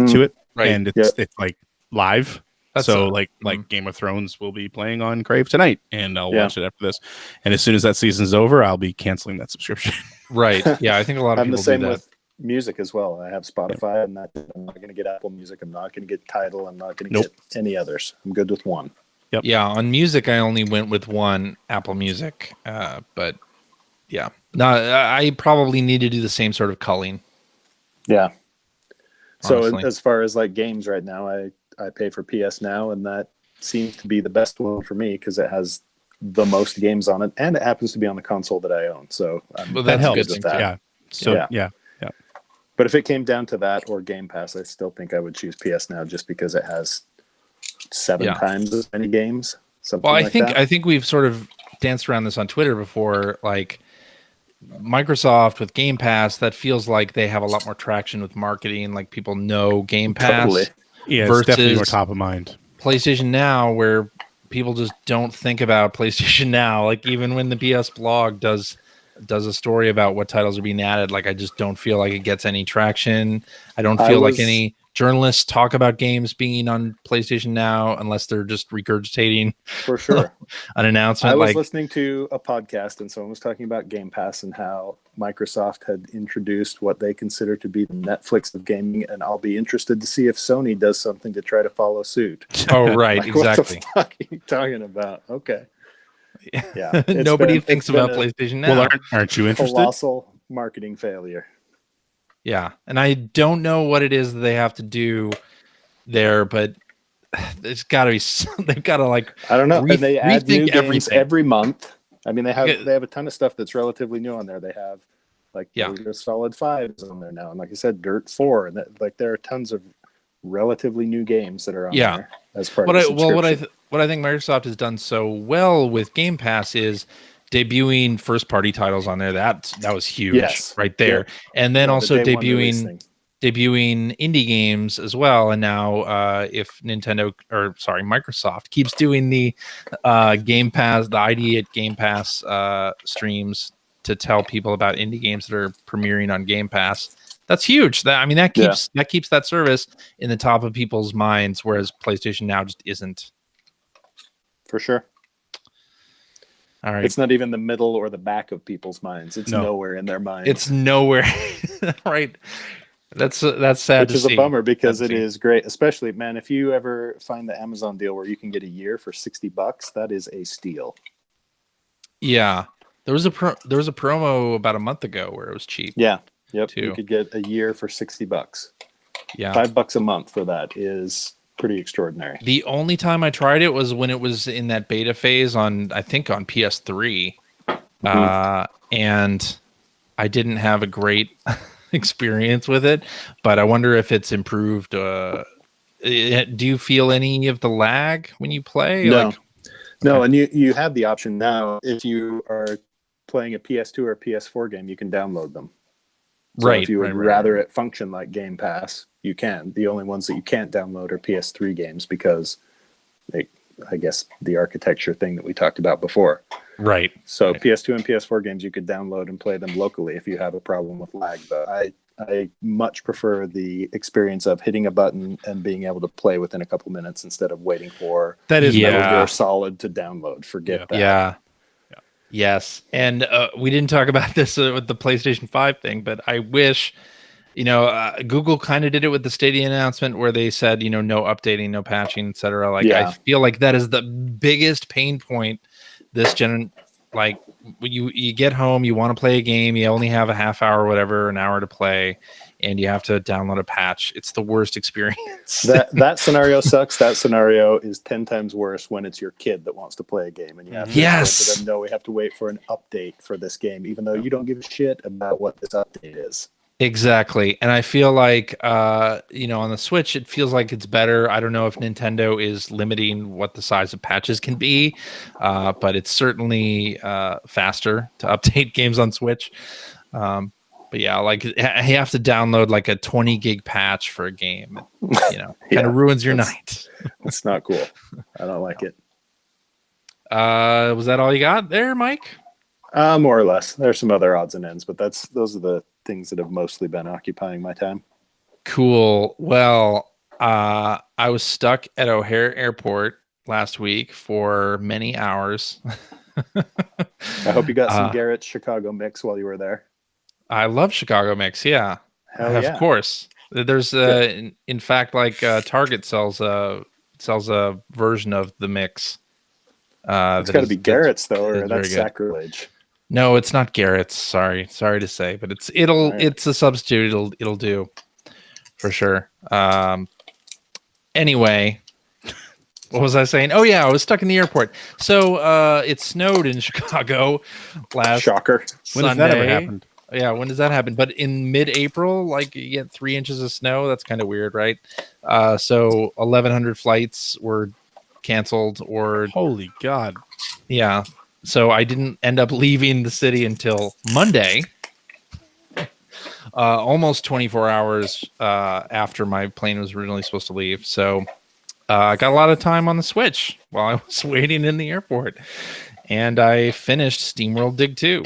Speaker 2: to it, and it's like live. So like Game of Thrones will be playing on Crave tonight, and I'll watch it after this. And as soon as that season's over, I'll be canceling that subscription.
Speaker 1: Right. Yeah, I think a lot of people do that. I'm the same with
Speaker 3: music as well. I have Spotify, and I'm not going to get Apple Music. I'm not going to get Tidal. I'm not going to get any others. I'm good with one.
Speaker 1: Yep. Yeah, on music, I only went with one, Apple Music. But yeah, no, I probably need to do the same sort of culling.
Speaker 3: Yeah. Honestly. So as far as like games right now, I pay for PS Now, and that seems to be the best one for me because it has the most games on it, and it happens to be on the console that I own. So
Speaker 2: that helps. With that. Yeah. So yeah.
Speaker 3: But if it came down to that or Game Pass, I still think I would choose PS Now just because it has 7 times as many games. I
Speaker 1: think we've sort of danced around this on Twitter before. Like Microsoft with Game Pass, that feels like they have a lot more traction with marketing. Like people know Game Pass.
Speaker 3: Totally.
Speaker 2: Yeah, it's definitely more top of mind.
Speaker 1: PlayStation Now, where people just don't think about PlayStation Now. Like even when the PS blog does a story about what titles are being added, like I just don't feel like it gets any traction. I don't feel like any journalists talk about games being on PlayStation Now unless they're just regurgitating
Speaker 3: for sure
Speaker 1: an announcement.
Speaker 3: I was listening to a podcast, and someone was talking about Game Pass and how Microsoft had introduced what they consider to be the Netflix of gaming, and I'll be interested to see if Sony does something to try to follow suit.
Speaker 1: Oh, right.
Speaker 3: Like,
Speaker 1: exactly.
Speaker 3: What the fuck are you talking about? Okay.
Speaker 1: Yeah. Nobody thinks about PlayStation Now.
Speaker 2: Well, aren't you interested?
Speaker 3: Colossal marketing failure.
Speaker 1: Yeah, and I don't know what it is that they have to do there, but there's got to be. They've got to like.
Speaker 3: I don't know. And they add new games every month. I mean, they have a ton of stuff that's relatively new on there. They have like Solid 5 is on there now, and like I said, Dirt 4, and there are tons of relatively new games that are on there as part of the subscription.
Speaker 1: What I think Microsoft has done so well with Game Pass is debuting first party titles on there. That was huge right there. Yeah. And then also debuting indie games as well. And now if Microsoft keeps doing the Game Pass, the ID at Game Pass streams to tell people about indie games that are premiering on Game Pass, that's huge. That keeps that service in the top of people's minds, whereas PlayStation Now just isn't.
Speaker 3: For sure.
Speaker 1: All right.
Speaker 3: It's not even the middle or the back of people's minds. It's nowhere in their minds.
Speaker 1: It's nowhere. Right. That's sad.
Speaker 3: Which is a bummer because it is great. Especially, man, if you ever find the Amazon deal where you can get a year for $60, that is a steal.
Speaker 1: Yeah. There was a promo about a month ago where it was cheap.
Speaker 3: Yeah. Yep.
Speaker 1: Too.
Speaker 3: You could get a year for $60.
Speaker 1: Yeah.
Speaker 3: $5 a month for that is pretty extraordinary.
Speaker 1: The only time I tried it was when it was in that beta phase on PS3. And I didn't have a great experience with it, but I wonder if it's improved. Do you feel any of the lag when you play?
Speaker 3: No. No, and you have the option now. If you are playing a PS2 or a PS4 game, you can download them. So if you would rather it function like Game Pass, you can. The only ones that you can't download are PS3 games because I guess the architecture thing that we talked about before.
Speaker 1: Right.
Speaker 3: So PS2 and PS4 games you could download and play them locally if you have a problem with lag. But I much prefer the experience of hitting a button and being able to play within a couple minutes instead of waiting for Metal Gear Solid to download. Forget that.
Speaker 1: Yeah. Yes. And we didn't talk about this with the PlayStation 5 thing, but I wish, Google kind of did it with the Stadia announcement where they said, no updating, no patching, etc. I feel like that is the biggest pain point this gen. Like when you get home, you want to play a game, you only have a half hour or whatever, an hour to play, and you have to download a patch. It's the worst experience.
Speaker 3: That scenario sucks. That scenario is 10 times worse when it's your kid that wants to play a game and you have to let them know we have to wait for an update for this game, even though you don't give a shit about what this update is.
Speaker 1: Exactly. And I feel like, on the Switch, it feels like it's better. I don't know if Nintendo is limiting what the size of patches can be, but it's certainly faster to update games on Switch. But yeah, like you have to download like a 20 gig patch for a game. Kind of ruins your night.
Speaker 3: It's not cool. I don't like it.
Speaker 1: Was that all you got there, Mike?
Speaker 3: More or less. There's some other odds and ends, but those are the things that have mostly been occupying my time.
Speaker 1: Cool. Well, I was stuck at O'Hare Airport last week for many hours.
Speaker 3: I hope you got some Garrett's Chicago mix while you were there.
Speaker 1: I love Chicago mix. Yeah. Of course. There's in fact, like Target sells a version of the mix.
Speaker 3: It's got to be Garrett's though, or that's sacrilege.
Speaker 1: No, it's not Garrett's. Sorry to say, but it's a substitute. It'll do for sure. Anyway, what was I saying? Oh yeah, I was stuck in the airport. So it snowed in Chicago last
Speaker 3: Shocker.
Speaker 1: Sunday.
Speaker 2: When does that ever happen?
Speaker 1: Yeah, when does that happen? But in mid-April, like you get 3 inches of snow. That's kind of weird, right? So 1,100 flights were canceled or
Speaker 2: holy God.
Speaker 1: Yeah. So I didn't end up leaving the city until Monday, almost 24 hours after my plane was originally supposed to leave. So I got a lot of time on the Switch while I was waiting in the airport. And I finished SteamWorld Dig 2.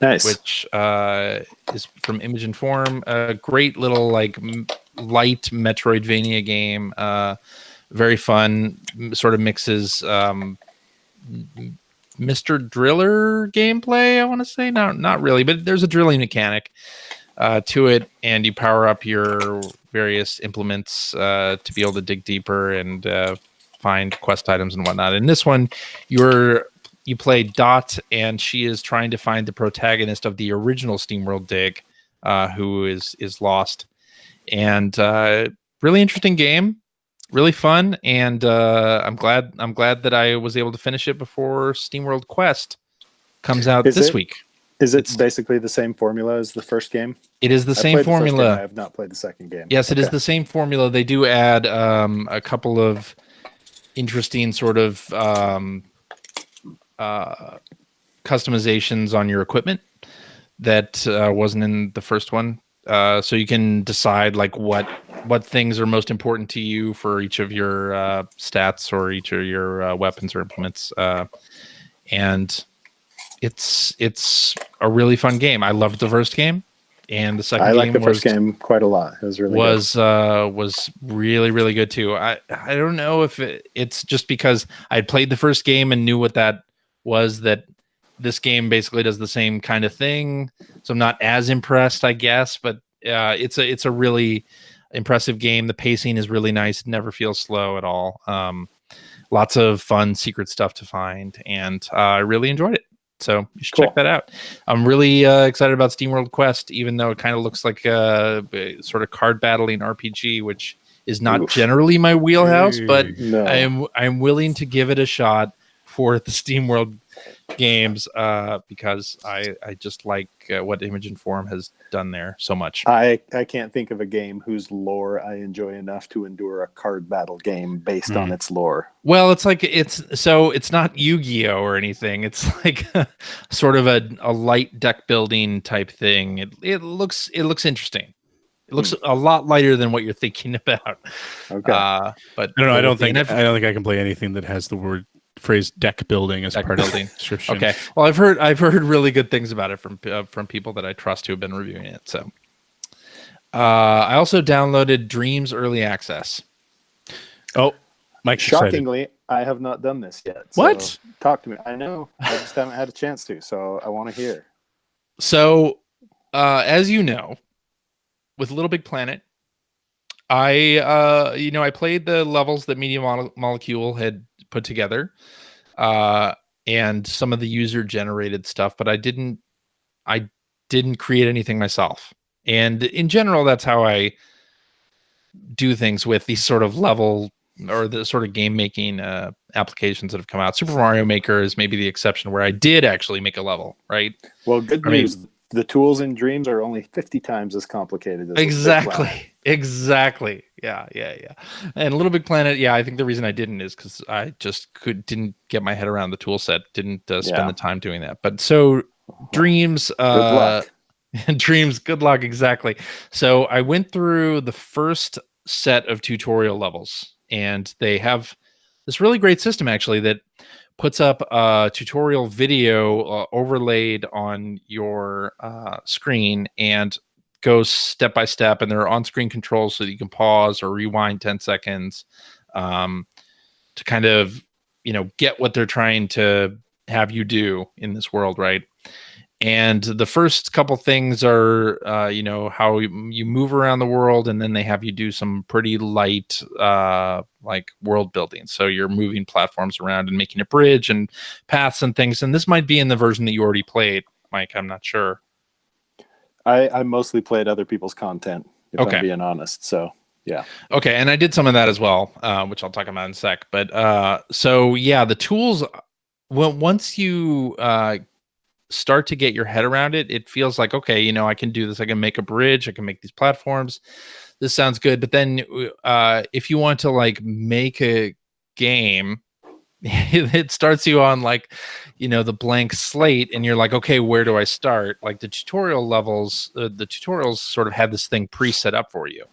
Speaker 3: Nice.
Speaker 1: Which is from Image and Form. A great little light Metroidvania game. Very fun. Sort of mixes Mr. Driller gameplay, I want to say. No, not really, but there's a drilling mechanic to it, and you power up your various implements to be able to dig deeper and find quest items and whatnot. In this one, you play Dot, and she is trying to find the protagonist of the original SteamWorld Dig, who is lost. And really interesting game. Really fun, and I'm glad that I was able to finish it before SteamWorld Quest comes out this week.
Speaker 3: Is it basically the same formula as the first game?
Speaker 1: It is the same formula.
Speaker 3: I have not played the second game.
Speaker 1: Yes, it is the same formula. They do add a couple of interesting sort of customizations on your equipment that wasn't in the first one. So you can decide like what things are most important to you for each of your stats or each of your weapons or implements. And it's a really fun game. I loved the first game, and the second game.
Speaker 3: I liked the first game quite a lot. It was really
Speaker 1: was really, really good too. I don't know if it's just because I'd played the first game and knew what that was that this game basically does the same kind of thing. So I'm not as impressed, I guess, but it's a really impressive game. The pacing is really nice. It never feels slow at all. Lots of fun secret stuff to find, and I really enjoyed it. So you should check that out. I'm really excited about SteamWorld Quest, even though it kind of looks like a sort of card battling RPG, which is not generally my wheelhouse, but I'm willing to give it a shot for the SteamWorld games because I just like what Image and Form has done there so much.
Speaker 3: I can't think of a game whose lore I enjoy enough to endure a card battle game based on its lore.
Speaker 1: Well, it's like it's not Yu-Gi-Oh or anything. It's like sort of a light deck building type thing. It looks interesting. It looks a lot lighter than what you're thinking about.
Speaker 3: Okay,
Speaker 1: but
Speaker 2: no, I don't think I can play anything that has the phrase deck building as part
Speaker 1: building.
Speaker 2: Of
Speaker 1: Okay. Well, I've heard really good things about it from people that I trust who have been reviewing it. So, I also downloaded Dreams Early Access.
Speaker 2: Oh, Mike!
Speaker 3: Shockingly,
Speaker 2: excited.
Speaker 3: I have not done this yet. So
Speaker 2: what?
Speaker 3: Talk to me. I know. I just haven't had a chance to. So I want to hear.
Speaker 1: So, as you know, with Little Big Planet, I played the levels that Media Molecule had put together, and some of the user generated stuff, but I didn't create anything myself. And in general, that's how I do things with these sort of level or the sort of game making applications that have come out. Super Mario Maker is maybe the exception where I did actually make a level, right?
Speaker 3: Well, good news. The tools in Dreams are only 50 times as complicated as
Speaker 1: Exactly. Yeah. And Little Big Planet, I think the reason I didn't is because I just didn't get my head around the tool set. Didn't spend the time doing that. But so Dreams,
Speaker 3: good luck.
Speaker 1: Dreams, good luck. Exactly. So I went through the first set of tutorial levels, and they have this really great system actually that puts up a tutorial video overlaid on your screen and goes step by step, and there are on-screen controls so that you can pause or rewind 10 seconds to kind of get what they're trying to have you do in this world, right? And the first couple things are how you move around the world, and then they have you do some pretty light like world building. So you're moving platforms around and making a bridge and paths and things. And this might be in the version that you already played, Mike. I'm not sure.
Speaker 3: I mostly played other people's content, if I'm being honest. So yeah.
Speaker 1: Okay, and I did some of that as well, which I'll talk about in a sec. But the tools. Well, once you start to get your head around it, it feels like, okay, I can do this. I can make a bridge. I can make these platforms. This sounds good. But then if you want to like make a game, it starts you on like, the blank slate, and you're like, okay, where do I start? Like the tutorial levels, the tutorials sort of have this thing pre-set up for you.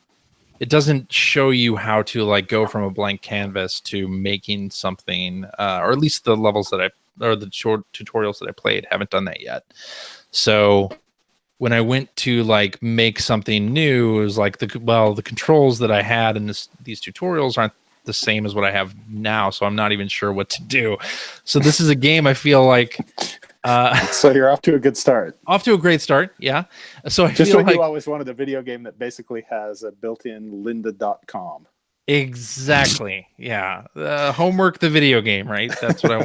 Speaker 1: It doesn't show you how to like go from a blank canvas to making something, or at least the levels that the short tutorials that I played haven't done that yet. So when I went to like make something new, it was like the controls that I had in these tutorials aren't the same as what I have now, so I'm not even sure what to do. So this is a game I feel like
Speaker 3: so you're off to a good start.
Speaker 1: Off to a great start, yeah. So I
Speaker 3: just
Speaker 1: feel
Speaker 3: like
Speaker 1: like
Speaker 3: you always wanted a video game that basically has a built-in lynda.com.
Speaker 1: Exactly. Yeah. Homework the video game, right? That's what I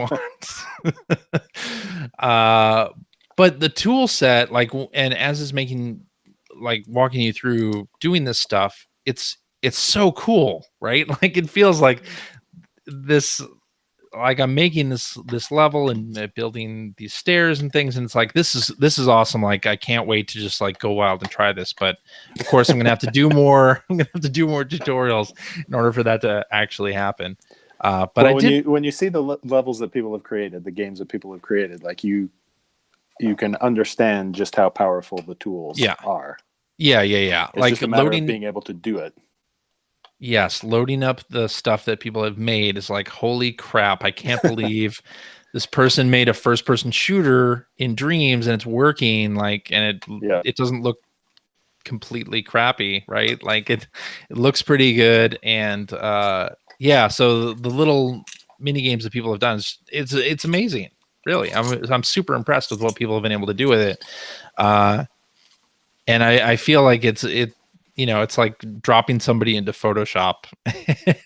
Speaker 1: want. But the tool set, like, and as is making, like, walking you through doing this stuff, it's so cool, right? Like, it feels like this, like I'm making this level and building these stairs and things, and it's like this is awesome. Like, I can't wait to just like go wild and try this. But of course, I'm gonna have to do more. I'm gonna have to do more tutorials in order for that to actually happen. But
Speaker 3: when you see the levels that people have created, the games that people have created, like you can understand just how powerful the tools are.
Speaker 1: Yeah.
Speaker 3: It's
Speaker 1: like
Speaker 3: just a matter of being able to do it.
Speaker 1: Yes, loading up the stuff that people have made is like, holy crap, I can't believe this person made a first-person shooter in Dreams and it's working, like, and it doesn't look completely crappy, right? Like it looks pretty good, and so the little mini games that people have done, it's amazing. Really, I'm super impressed with what people have been able to do with it. And I feel like it's like dropping somebody into Photoshop,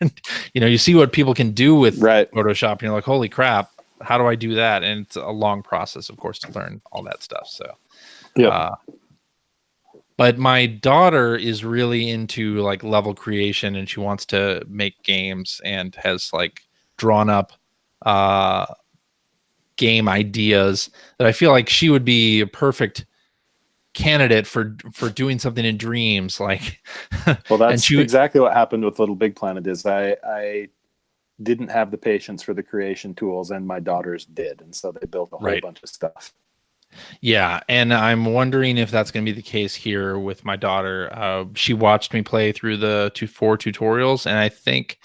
Speaker 1: and you see what people can do with Photoshop, and you're like, holy crap, how do I do that? And it's a long process, of course, to learn all that stuff. So,
Speaker 3: yeah.
Speaker 1: But my daughter is really into like level creation, and she wants to make games, and has like drawn up game ideas that I feel like she would be a perfect candidate for doing something in Dreams. Like,
Speaker 3: well, that's exactly what happened with Little Big Planet. Is I didn't have the patience for the creation tools, and my daughters did, and so they built a whole bunch of stuff.
Speaker 1: Yeah, and I'm wondering if that's going to be the case here with my daughter. She watched me play through the 4 tutorials, and I think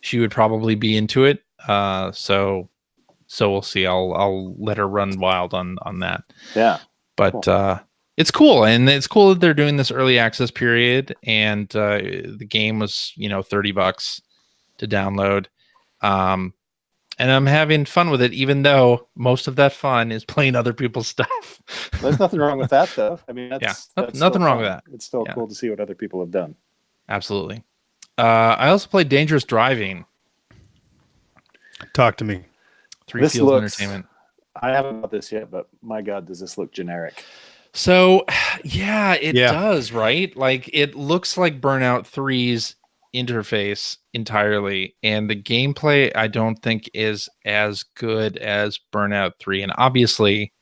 Speaker 1: she would probably be into it. So we'll see. I'll let her run wild on that.
Speaker 3: Yeah,
Speaker 1: but cool. It's cool, and it's cool that they're doing this early access period, and the game was $30 to download, and I'm having fun with it, even though most of that fun is playing other people's stuff.
Speaker 3: There's nothing wrong with that, though. I mean, that's
Speaker 1: nothing wrong with that.
Speaker 3: It's still cool to see what other people have done.
Speaker 1: Absolutely. I also played Dangerous Driving.
Speaker 2: Talk to me.
Speaker 1: 3 Fields Entertainment.
Speaker 3: I haven't got this yet, but my God, does this look generic?
Speaker 1: So, yeah, it does, right? Like, it looks like Burnout 3's interface entirely, and the gameplay I don't think is as good as Burnout 3. And obviously,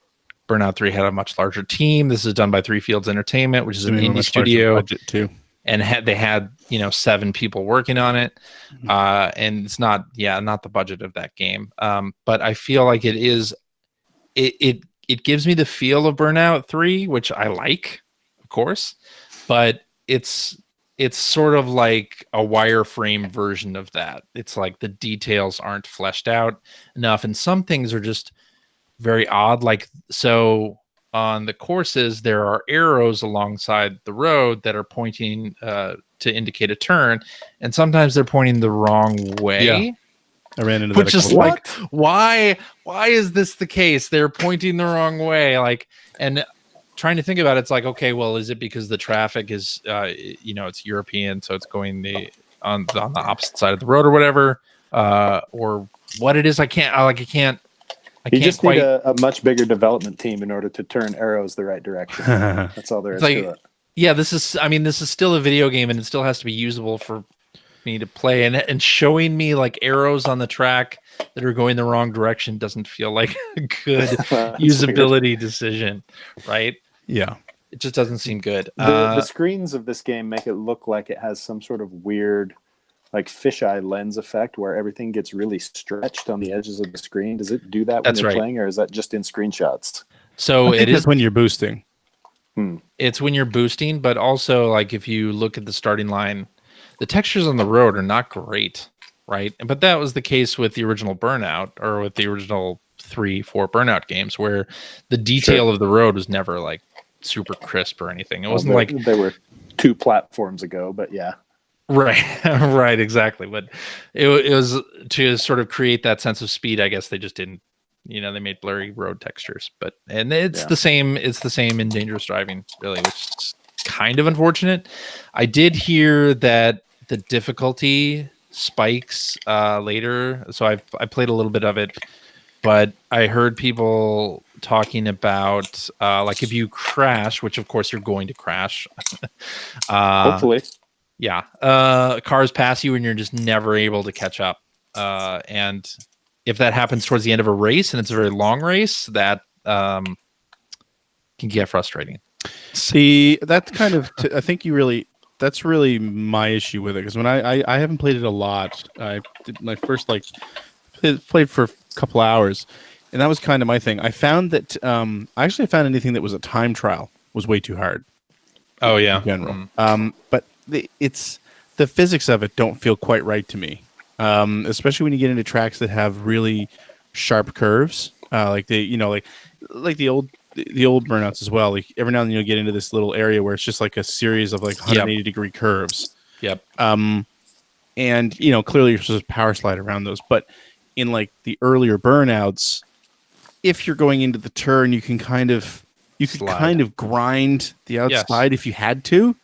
Speaker 1: Burnout 3 had a much larger team. This is done by 3 Fields Entertainment, which is an indie studio.
Speaker 2: Budget too.
Speaker 1: And they had 7 people working on it, and it's not the budget of that game. But I feel like it is. It gives me the feel of Burnout 3, which I like, of course, but it's sort of like a wireframe version of that. It's like the details aren't fleshed out enough, and some things are just very odd. Like, so on the courses, there are arrows alongside the road that are pointing to indicate a turn, and sometimes they're pointing the wrong way. Yeah.
Speaker 2: I ran into
Speaker 1: which is like, why is this the case? They're pointing the wrong way. Like, and trying to think about it, it's like, okay, well, is it because the traffic is it's European, so it's going on the opposite side of the road or whatever, or what it is? I can't
Speaker 3: you just need a much bigger development team in order to turn arrows the right direction. That's all there is to it.
Speaker 1: Yeah, this is still a video game, and it still has to be usable for me to play, and showing me like arrows on the track that are going the wrong direction doesn't feel like a good usability decision, right?
Speaker 2: Yeah,
Speaker 1: it just doesn't seem good.
Speaker 3: The screens of this game make it look like it has some sort of weird, like fisheye lens effect where everything gets really stretched on the edges of the screen. Does it do that when you're playing, or is that just in screenshots?
Speaker 1: So it is
Speaker 2: when you're boosting.
Speaker 1: It's when you're boosting, but also like if you look at the starting line, the textures on the road are not great, right? But that was the case with the original Burnout, or with the original 3-4 Burnout games, where the detail of the road was never like super crisp or anything. It wasn't like
Speaker 3: they were 2 platforms ago, but yeah.
Speaker 1: Right, right, exactly. But it was to sort of create that sense of speed. I guess they just didn't, they made blurry road textures. And it's the same. It's the same in Dangerous Driving, really, which is kind of unfortunate. I did hear that the difficulty spikes later, so I played a little bit of it, but I heard people talking about like if you crash, which of course you're going to crash.
Speaker 3: Hopefully.
Speaker 1: Yeah. Cars pass you and you're just never able to catch up. And if that happens towards the end of a race and it's a very long race, that can get frustrating.
Speaker 2: See, that's kind of, I think that's really my issue with it. Because when I haven't played it a lot, I did my first, played for a couple hours. And that was kind of my thing. I found that, I found anything that was a time trial was way too hard.
Speaker 1: Oh, yeah.
Speaker 2: In general. But it's the physics of it don't feel quite right to me, especially when you get into tracks that have really sharp curves, like the old Burnouts as well. Like every now and then you'll get into this little area where it's just like a series of like 180 degree curves.
Speaker 1: Yep.
Speaker 2: And clearly you're supposed to power slide around those, but in like the earlier Burnouts, if you're going into the turn, you can kind of grind the outside if you had to.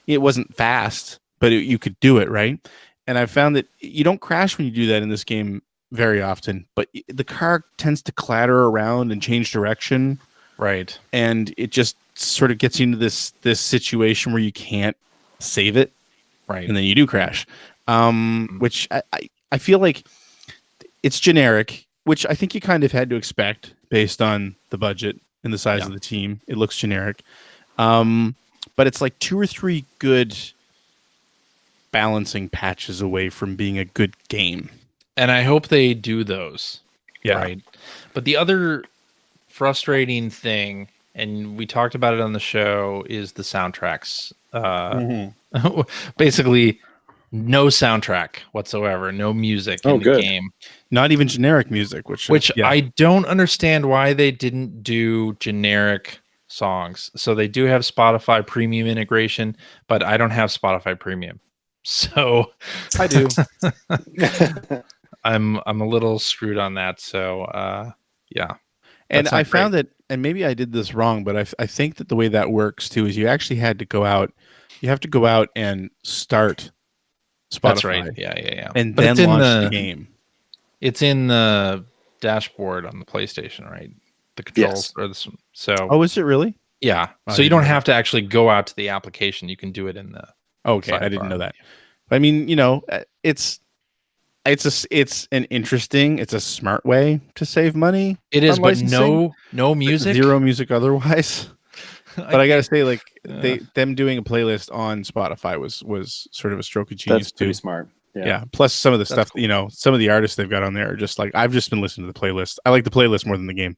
Speaker 2: It wasn't fast, but you could do it, right? And I found that you don't crash when you do that in this game very often, but the car tends to clatter around and change direction.
Speaker 1: Right.
Speaker 2: And it just sort of gets you into this situation where you can't save it.
Speaker 1: Right.
Speaker 2: And then you do crash. Which I feel like it's generic, which I think you kind of had to expect based on the budget and the size of the team. It looks generic. But it's like 2 or 3 good balancing patches away from being a good game.
Speaker 1: And I hope they do those.
Speaker 2: Yeah.
Speaker 1: Right. But the other frustrating thing, and we talked about it on the show, is the soundtracks. Basically, no soundtrack whatsoever, no music in the game.
Speaker 2: Not even generic music, which
Speaker 1: I don't understand why they didn't do generic songs. So they do have Spotify Premium integration, but I don't have Spotify Premium. So
Speaker 2: I do.
Speaker 1: I'm a little screwed on that. So yeah.
Speaker 2: And I found that, and maybe I did this wrong, but I think that the way that works too is you actually had to go out. You have to go out and start Spotify.
Speaker 1: That's right. Yeah.
Speaker 2: And then launch the game.
Speaker 1: It's in the dashboard on the PlayStation, right? The controls are the so.
Speaker 2: Oh, is it really?
Speaker 1: Yeah. So you don't have to actually go out to the application. You can do it in the.
Speaker 2: Okay, I didn't know that. I mean, it's a smart way to save money.
Speaker 1: It is, but no music,
Speaker 2: zero music otherwise. But I gotta say, like them doing a playlist on Spotify was sort of a stroke of genius.
Speaker 3: That's pretty smart.
Speaker 2: Yeah. Plus some of the stuff, cool. Some of the artists they've got on there are just like, I've just been listening to the playlist. I like the playlist more than the game.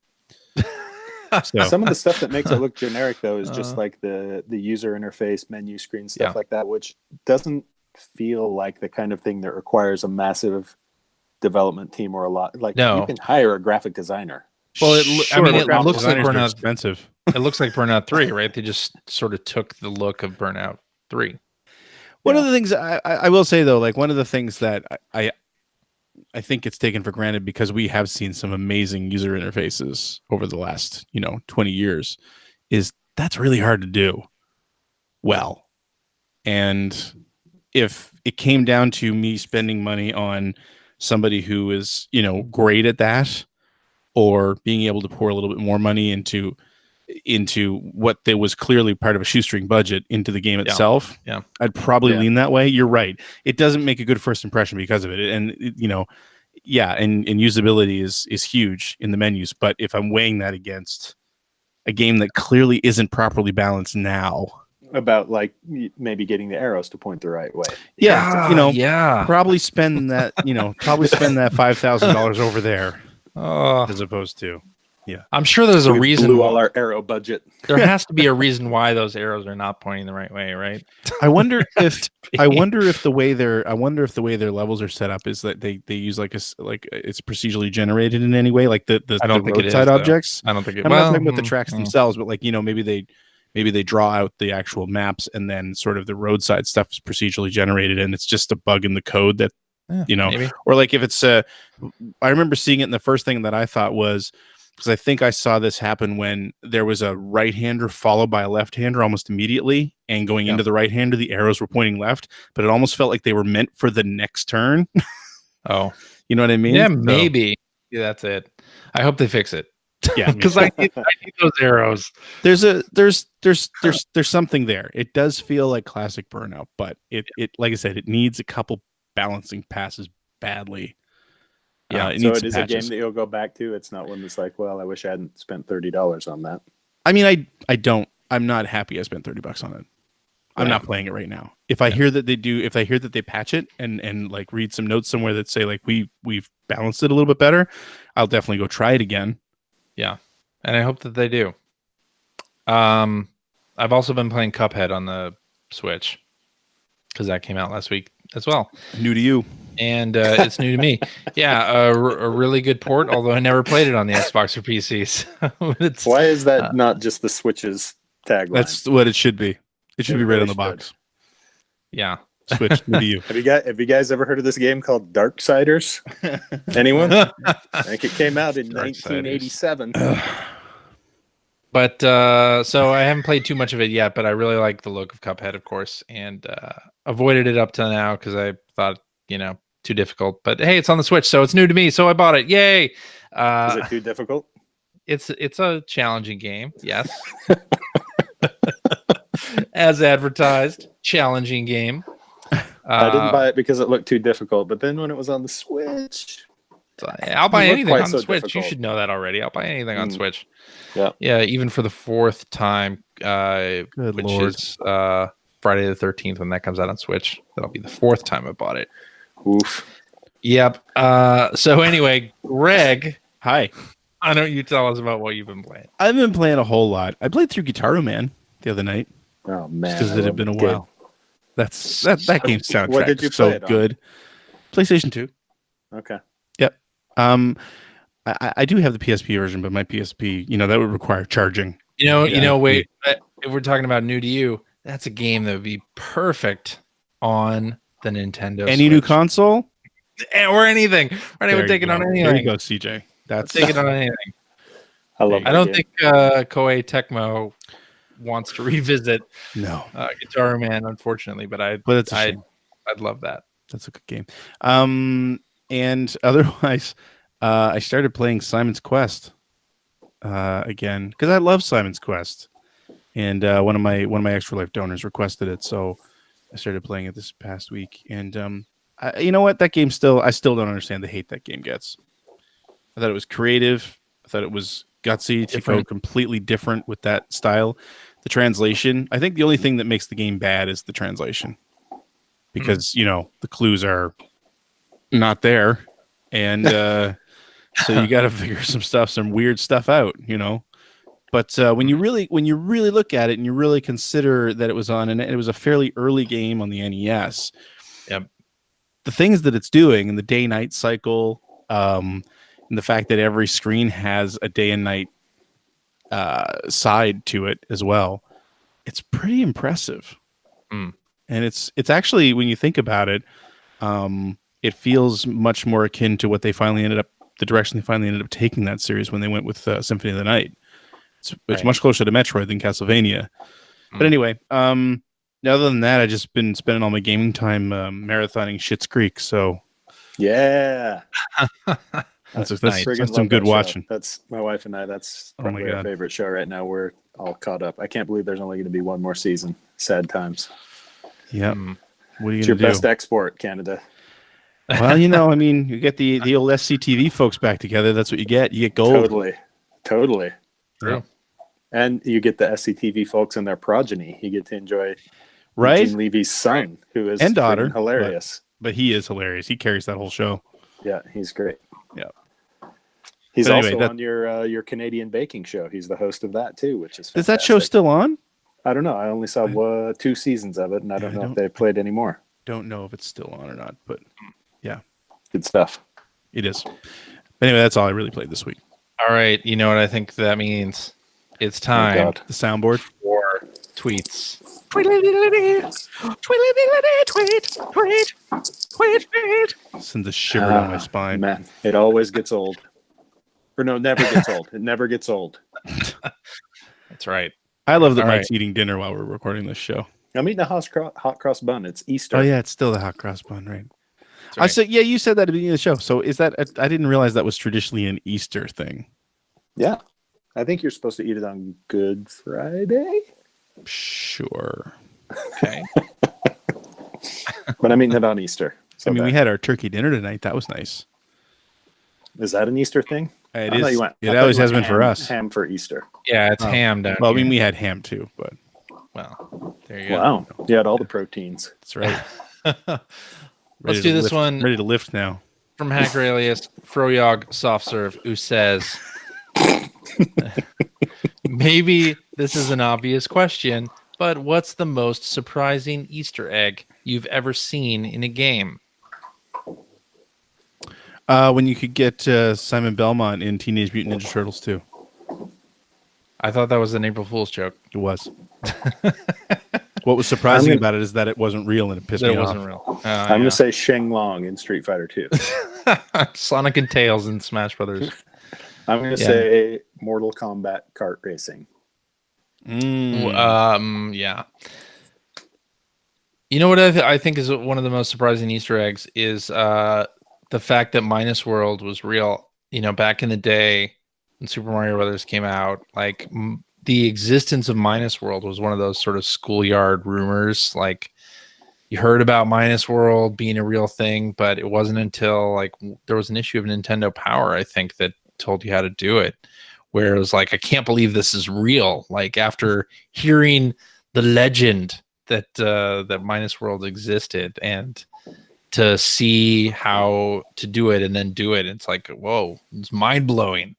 Speaker 3: So. Some of the stuff that makes it look generic though is just like the user interface, menu screen, stuff like that, which doesn't feel like the kind of thing that requires a massive development team or a lot. Like you can hire a graphic designer.
Speaker 1: Well, it looks like Burnout.
Speaker 2: Expensive.
Speaker 1: It looks like Burnout 3, right? They just sort of took the look of Burnout 3.
Speaker 2: One of the things I will say though, like one of the things that I think it's taken for granted because we have seen some amazing user interfaces over the last 20 years, is that's really hard to do well. And if it came down to me spending money on somebody who is great at that, or being able to pour a little bit more money into what there was clearly part of a shoestring budget into the game itself, I'd probably lean that way. You're right. It doesn't make a good first impression because of it. And, and usability is huge in the menus. But if I'm weighing that against a game that clearly isn't properly balanced now,
Speaker 3: about like maybe getting the arrows to point the right way.
Speaker 2: Probably spend that, that $5,000 over there as opposed to. Yeah,
Speaker 1: I'm sure there's a reason.
Speaker 3: Blew all our arrow budget.
Speaker 1: There has to be a reason why those arrows are not pointing the right way, right?
Speaker 2: I wonder if the way their levels are set up is that they use like it's procedurally generated in any way, like the roadside objects.
Speaker 1: I don't think it.
Speaker 2: I'm not talking about the tracks themselves, but like maybe they draw out the actual maps and then sort of the roadside stuff is procedurally generated and it's just a bug in the code that
Speaker 1: maybe.
Speaker 2: Or like if it's I remember seeing it, and the first thing that I thought was, because I think I saw this happen when there was a right-hander followed by a left-hander almost immediately, and going into the right-hander, the arrows were pointing left, but it almost felt like they were meant for the next turn.
Speaker 1: Oh,
Speaker 2: you know what I mean?
Speaker 1: Yeah, maybe. Yeah, that's it. I hope they fix it.
Speaker 2: Yeah,
Speaker 1: because I need those arrows.
Speaker 2: There's something there. It does feel like classic Burnout, but it like I said, it needs a couple balancing passes badly.
Speaker 3: Yeah, so it is a game that you'll go back to. It's not one that's like, well, I wish I hadn't spent $30 on that.
Speaker 2: I mean, I'm not happy I spent $30 on it. I'm not playing it right now. If I hear that they patch it and like read some notes somewhere that say like we've balanced it a little bit better, I'll definitely go try it again.
Speaker 1: Yeah, and I hope that they do. I've also been playing Cuphead on the Switch because that came out last week as well.
Speaker 2: New to you.
Speaker 1: And it's new to me. Yeah, a really good port, although I never played it on the Xbox or PCs.
Speaker 3: Why is that not just the Switch's tagline?
Speaker 2: That's what it should be. It should be right on the box.
Speaker 1: Yeah.
Speaker 2: Switch. New to you.
Speaker 3: Have you guys ever heard of this game called Darksiders? Anyone? I think it came out in 1987.
Speaker 1: But so I haven't played too much of it yet, but I really like the look of Cuphead, of course, and avoided it up till now because I thought, too difficult. But hey, it's on the Switch, so it's new to me, so I bought it. Yay!
Speaker 3: Is it too difficult?
Speaker 1: It's a challenging game, yes. As advertised, challenging game.
Speaker 3: I didn't buy it because it looked too difficult, but then when it was on the Switch,
Speaker 1: I'll buy anything on the Switch.
Speaker 3: Difficult.
Speaker 1: You should know that already. I'll buy anything on Switch.
Speaker 3: Yeah,
Speaker 1: even for the fourth time,
Speaker 2: Good
Speaker 1: which
Speaker 2: Lord.
Speaker 1: is Friday the 13th when that comes out on Switch. That'll be the fourth time I bought it.
Speaker 3: Oof.
Speaker 1: Yep. So anyway, Greg,
Speaker 2: Hi.
Speaker 1: why don't you tell us about what you've been playing?
Speaker 2: I've been playing a whole lot. I played through Guitar Man the other night
Speaker 3: Oh man,
Speaker 2: because it had been a while. That game's soundtrack
Speaker 3: What did you
Speaker 2: is so
Speaker 3: play it on?
Speaker 2: good. PlayStation 2.
Speaker 3: Okay.
Speaker 2: Yep. I do have the PSP version, but my PSP, that would require charging.
Speaker 1: Wait. If we're talking about new to you, that's a game that would be perfect on the Nintendo
Speaker 2: Any new
Speaker 1: Switch.
Speaker 2: console?
Speaker 1: Or anything. Right,
Speaker 2: There
Speaker 1: we're taking
Speaker 2: you
Speaker 1: on
Speaker 2: go.
Speaker 1: anything.
Speaker 2: There you go, CJ. That's
Speaker 1: Take it on anything.
Speaker 3: I love.
Speaker 1: I don't think Koei Tecmo wants to revisit
Speaker 2: no.
Speaker 1: Guitar Man, unfortunately, but
Speaker 2: But it's a shame.
Speaker 1: I'd love that.
Speaker 2: That's a good game. And otherwise, I started playing Simon's Quest again because I love Simon's Quest, and one of my Extra Life donors requested it, so I started playing it this past week. And you know what? That game I still don't understand the hate that game gets. I thought it was creative. I thought it was gutsy to go completely different with that style. The translation, I think the only thing that makes the game bad is the translation, because the clues are not there, and so you got to figure some weird stuff out, But when you really look at it and you really consider that it was a fairly early game on the NES.
Speaker 1: Yep.
Speaker 2: The things that it's doing and the day-night cycle, and the fact that every screen has a day and night side to it as well, it's pretty impressive. And it's actually, when you think about it, it feels much more akin to the direction they finally ended up taking that series when they went with Symphony of the Night. It's much closer to Metroid than Castlevania. But anyway, other than that, I've just been spending all my gaming time marathoning Schitt's Creek. So
Speaker 3: yeah,
Speaker 2: that's
Speaker 3: nice.
Speaker 2: some good watching.
Speaker 3: That's my wife and I. That's probably our favorite show right now. We're all caught up. I can't believe there's only going to be one more season. Sad times.
Speaker 2: Yeah. What are you
Speaker 3: It's
Speaker 2: going to
Speaker 3: your
Speaker 2: do?
Speaker 3: best export, Canada.
Speaker 2: Well, you get the old SCTV folks back together. That's what you get. You get gold.
Speaker 3: Totally.
Speaker 1: True.
Speaker 3: And you get the SCTV folks and their progeny. You get to enjoy
Speaker 2: Right?
Speaker 3: Levy's son, who is
Speaker 2: And daughter.
Speaker 3: hilarious.
Speaker 2: But he is hilarious. He carries that whole show.
Speaker 3: Yeah, he's great.
Speaker 2: Yeah.
Speaker 3: He's
Speaker 2: But anyway,
Speaker 3: also on your Canadian baking show. He's the host of that too, which is fantastic.
Speaker 2: Is that show still on?
Speaker 3: I don't know. I only saw 2 seasons of it, and I don't know if they've played any more.
Speaker 2: Don't know if it's still on or not, but yeah,
Speaker 3: Good stuff.
Speaker 2: it is. But anyway, that's all I really played this week.
Speaker 1: All right. You know what I think that means? It's time
Speaker 3: God.
Speaker 2: The soundboard.
Speaker 1: for tweets.
Speaker 2: Sends a shiver down my spine.
Speaker 3: Man, it always gets old. Or no, never gets old. It never gets old.
Speaker 1: That's right.
Speaker 2: I love that
Speaker 1: All
Speaker 2: Mike's eating dinner while we're recording this show.
Speaker 3: I'm eating a hot cross bun. It's Easter.
Speaker 2: Oh yeah, it's still the hot cross bun, right?
Speaker 1: That's right.
Speaker 2: I said, yeah, you said that at the beginning of the show. So is that? I didn't realize that was traditionally an Easter thing.
Speaker 3: Yeah. I think you're supposed to eat it on Good Friday.
Speaker 2: Sure.
Speaker 1: Okay.
Speaker 3: But I'm eating it on Easter. So
Speaker 2: we had our turkey dinner tonight. That was nice.
Speaker 3: Is that an Easter thing?
Speaker 2: It
Speaker 3: I thought
Speaker 2: is.
Speaker 3: you went- I
Speaker 2: It
Speaker 3: thought
Speaker 2: always
Speaker 3: you
Speaker 2: has
Speaker 3: went
Speaker 2: been for us.
Speaker 3: Ham for Easter.
Speaker 1: Yeah, it's ham down
Speaker 2: Well, I
Speaker 1: here.
Speaker 2: mean, we had ham too, but
Speaker 1: Well, there you go.
Speaker 3: Wow. You had all the proteins.
Speaker 2: that's right.
Speaker 1: Let's do this one
Speaker 2: Ready to lift now.
Speaker 1: from Hacker Alias Froyog Soft Serve, who says, maybe this is an obvious question, but what's the most surprising Easter egg you've ever seen in a game?
Speaker 2: When you could get Simon Belmont in Teenage Mutant Ninja Turtles 2.
Speaker 1: I thought that was an April Fool's joke.
Speaker 2: It was. What was surprising about it is that it wasn't real and it pissed me off.
Speaker 1: It wasn't real.
Speaker 3: I'm going to say Sheng Long in Street Fighter 2.
Speaker 1: Sonic and Tails in Smash Brothers.
Speaker 3: I'm going to say Mortal Kombat kart racing.
Speaker 1: Yeah. You know what I think is one of the most surprising Easter eggs is the fact that Minus World was real. You know, back in the day when Super Mario Brothers came out, like the existence of Minus World was one of those sort of schoolyard rumors. Like you heard about Minus World being a real thing, but it wasn't until like there was an issue of Nintendo Power, I think, that told you how to do it. Where it was like, I can't believe this is real. Like after hearing the legend that that Minus World existed, and to see how to do it and then do it, it's like, whoa, it's mind blowing.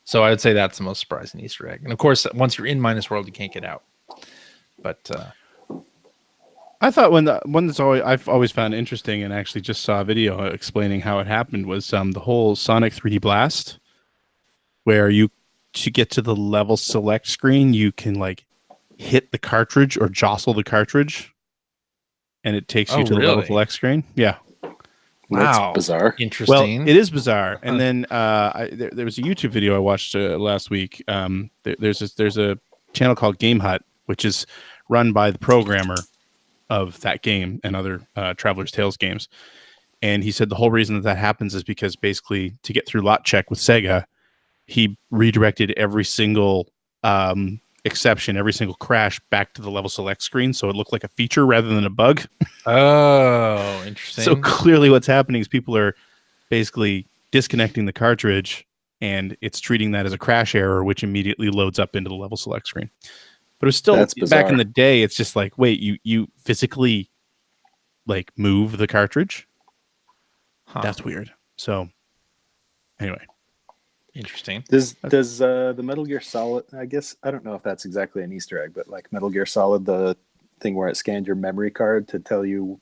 Speaker 1: So I would say that's the most surprising Easter egg. And of course, once you're in Minus World, you can't get out. But
Speaker 2: I thought one that's I've always found interesting, and actually just saw a video explaining how it happened, was the whole Sonic 3D Blast, where to get to the level select screen, you can like hit the cartridge or jostle the cartridge, and it takes you to the level select screen. Yeah.
Speaker 1: Wow,
Speaker 3: that's bizarre.
Speaker 1: Interesting.
Speaker 2: Well, it is bizarre. And then there was a YouTube video I watched last week. There's a channel called Game Hut, which is run by the programmer of that game and other Traveler's Tales games. And he said the whole reason that happens is because basically to get through lot check with Sega, he redirected every single exception, every single crash back to the level select screen, so it looked like a feature rather than a bug.
Speaker 1: Oh, interesting.
Speaker 2: So clearly what's happening is people are basically disconnecting the cartridge, and it's treating that as a crash error, which immediately loads up into the level select screen. But it was still, back in the day, it's just like, wait, you physically like move the cartridge? Huh. That's weird. So anyway.
Speaker 1: Interesting.
Speaker 3: Does the Metal Gear Solid, I guess, I don't know if that's exactly an Easter egg, but like Metal Gear Solid, the thing where it scanned your memory card to tell you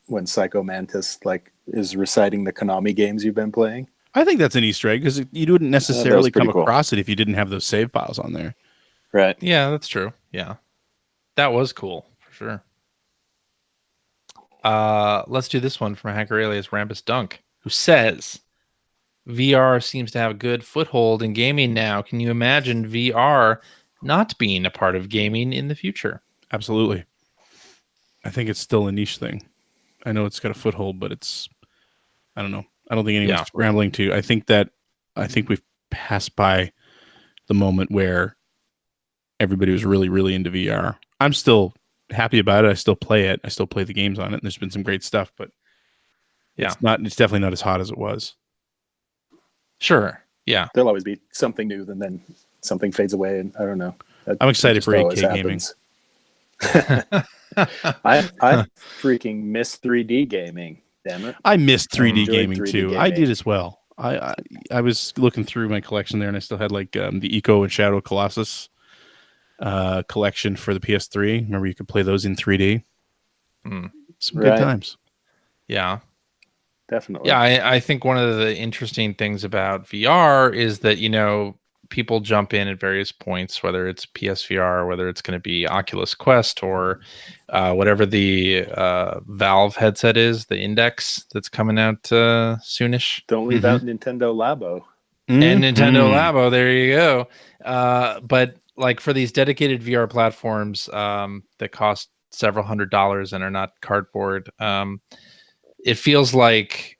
Speaker 3: when Psycho Mantis like is reciting the Konami games you've been playing?
Speaker 2: I think that's an Easter egg because you wouldn't necessarily come across it if you didn't have those save files on there.
Speaker 3: Right.
Speaker 1: Yeah, that's true. Yeah. That was cool for sure. Let's do this one from Hacker Alias Rambus Dunk, who says VR seems to have a good foothold in gaming now. Can you imagine VR not being a part of gaming in the future?
Speaker 2: Absolutely. I think it's still a niche thing. I know it's got a foothold, but I don't know. I don't think anyone's scrambling to. I think we've passed by the moment where everybody was really, really into VR. I'm still happy about it. I still play it. I still play the games on it. And there's been some great stuff, but it's definitely not as hot as it was.
Speaker 1: Sure. Yeah.
Speaker 3: There'll always be something new, and then something fades away, and I don't know.
Speaker 2: I'm excited for 8K gaming.
Speaker 3: I freaking miss 3D gaming. Damn it!
Speaker 2: I missed 3D gaming
Speaker 3: 3D
Speaker 2: too.
Speaker 3: gaming.
Speaker 2: I did as well. I was looking through my collection there, and I still had like the Eco and Shadow Colossus collection for the PS3. Remember, you could play those in 3D. Some good times.
Speaker 1: Yeah.
Speaker 3: Definitely.
Speaker 1: Yeah, I think one of the interesting things about VR is that, you know, people jump in at various points, whether it's PSVR, or whether it's going to be Oculus Quest, or whatever the Valve headset is, the Index that's coming out soonish.
Speaker 3: Don't leave out Nintendo Labo.
Speaker 1: And Nintendo Labo, there you go. But like for these dedicated VR platforms that cost several $100s and are not cardboard, it feels like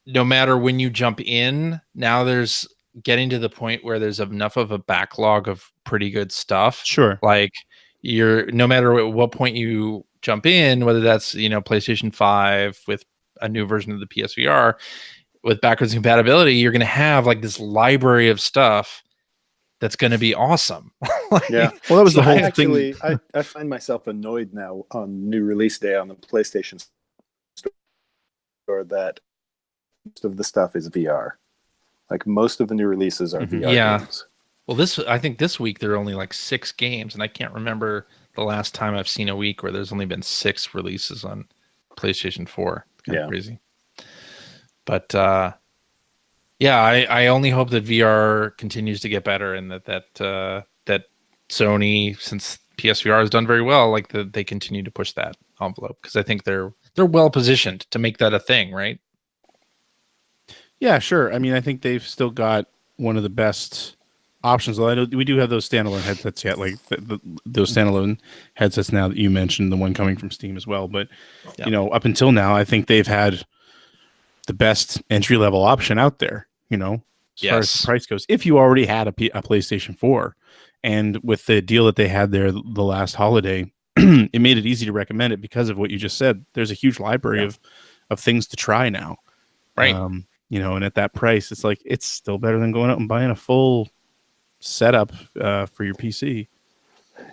Speaker 1: no matter when you jump in, now there's getting to the point where there's enough of a backlog of pretty good stuff.
Speaker 2: Sure.
Speaker 1: Like no matter at what point you jump in, whether that's, you know, PlayStation 5 with a new version of the PSVR with backwards compatibility, you're going to have like this library of stuff that's going to be awesome.
Speaker 3: Yeah.
Speaker 2: Well, that was the whole thing.
Speaker 3: I find myself annoyed now on new release day on the PlayStation Store that most of the stuff is VR. Like most of the new releases are VR games.
Speaker 1: Well, I think this week there are only like 6 games, and I can't remember the last time I've seen a week where there's only been 6 releases on PlayStation 4. It's kind of crazy. But I only hope that VR continues to get better, and that Sony, since PSVR has done very well. Like they continue to push that envelope because I think they're well positioned to make that a thing, right?
Speaker 2: Yeah, sure. I mean, I think they've still got one of the best options. Well, I know we do have those standalone headsets yet, like those standalone headsets now that you mentioned, the one coming from Steam as well. But up until now, I think they've had the best entry level option out there. As far as the price goes, if you already had a PlayStation 4, and with the deal that they had there the last holiday, it made it easy to recommend it because of what you just said. There's a huge library of things to try now,
Speaker 1: right?
Speaker 2: And at that price, it's like it's still better than going out and buying a full setup for your PC.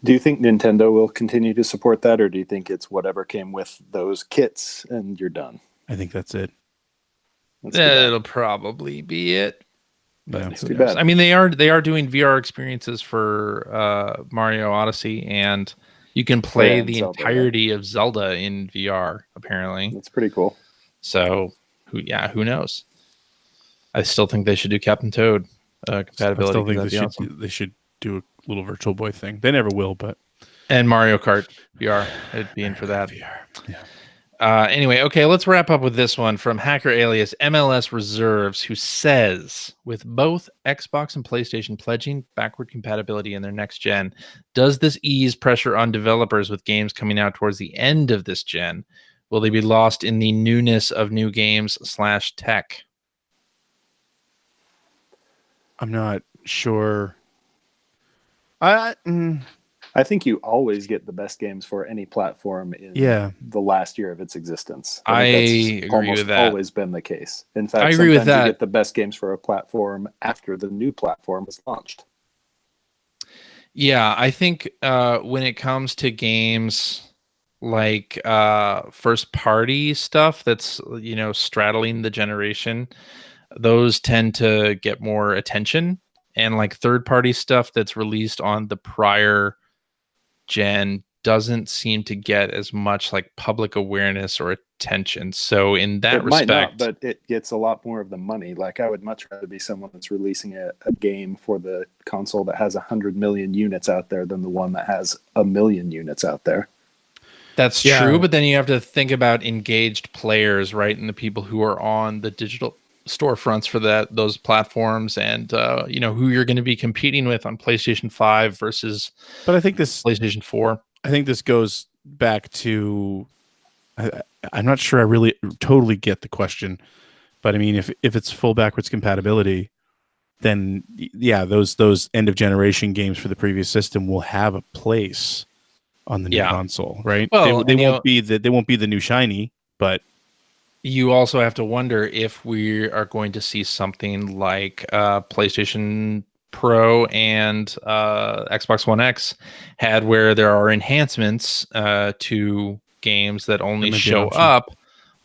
Speaker 3: Do you think Nintendo will continue to support that, or do you think it's whatever came with those kits and you're done?
Speaker 2: I think that's it.
Speaker 1: It'll probably be it.
Speaker 2: But
Speaker 3: it's too bad.
Speaker 1: I mean, they are doing VR experiences for Mario Odyssey, and you can play the entirety of Zelda in VR. Apparently,
Speaker 3: that's pretty cool.
Speaker 1: So, who knows? I still think they should do Captain Toad compatibility.
Speaker 2: I still think they should do a little Virtual Boy thing. They never will, but
Speaker 1: and Mario Kart VR, it'd be in for that.
Speaker 2: VR. Yeah.
Speaker 1: Anyway, okay, let's wrap up with this one from Hacker Alias MLS Reserves, who says, with both Xbox and PlayStation pledging backward compatibility in their next gen, does this ease pressure on developers with games coming out towards the end of this gen? Will they be lost in the newness of new games / tech?
Speaker 2: I'm not sure.
Speaker 3: I think you always get the best games for any platform in the last year of its existence.
Speaker 1: I agree with that.
Speaker 3: Always been the case. In fact,
Speaker 1: I agree with that.
Speaker 3: You get the best games for a platform after the new platform is launched.
Speaker 1: Yeah, I think when it comes to games like first party stuff that's straddling the generation, those tend to get more attention, and like third party stuff that's released on the prior gen doesn't seem to get as much like public awareness or attention. So in that respect,
Speaker 3: might not, but it gets a lot more of the money. Like I would much rather be someone that's releasing a game for the console that has 100 million units out there than the one that has 1 million units out there.
Speaker 1: That's true, but then you have to think about engaged players, right? And the people who are on the digital storefronts for those platforms, and who you're going to be competing with on PlayStation 5 versus PlayStation 4.
Speaker 2: I think this goes back to I'm not sure I really totally get the question, but I mean if it's full backwards compatibility, then those end of generation games for the previous system will have a place on the new console, right?
Speaker 1: Well,
Speaker 2: they won't be the new shiny, but
Speaker 1: you also have to wonder if we are going to see something like PlayStation Pro and Xbox One X had, where there are enhancements to games that only show up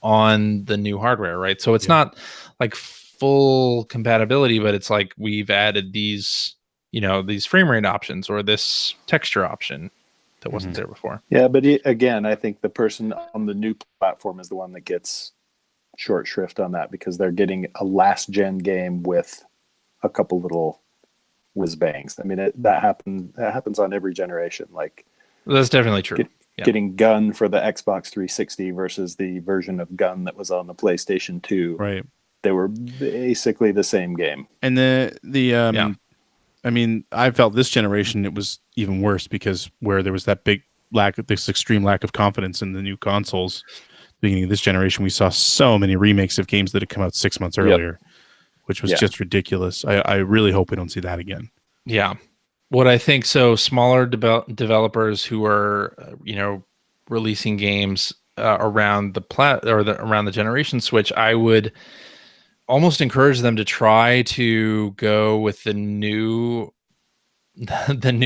Speaker 1: on the new hardware, right? So it's not like full compatibility, but it's like we've added these frame rate options or this texture option that wasn't there before.
Speaker 3: Yeah, but again, I think the person on the new platform is the one that gets short shrift on that, because they're getting a last gen game with a couple little whiz bangs. I mean, that happens on every generation. Like
Speaker 1: that's definitely true.
Speaker 3: Getting Gun for the Xbox 360 versus the version of Gun that was on the PlayStation 2.
Speaker 2: Right.
Speaker 3: They were basically the same game.
Speaker 2: And I mean, I felt this generation it was even worse, because where there was that this extreme lack of confidence in the new consoles, beginning of this generation, we saw so many remakes of games that had come out 6 months earlier, which was just ridiculous. I really hope we don't see that again.
Speaker 1: Yeah. What I think, so smaller developers who are, releasing games around around the generation switch, I would almost encourage them to try to go with the new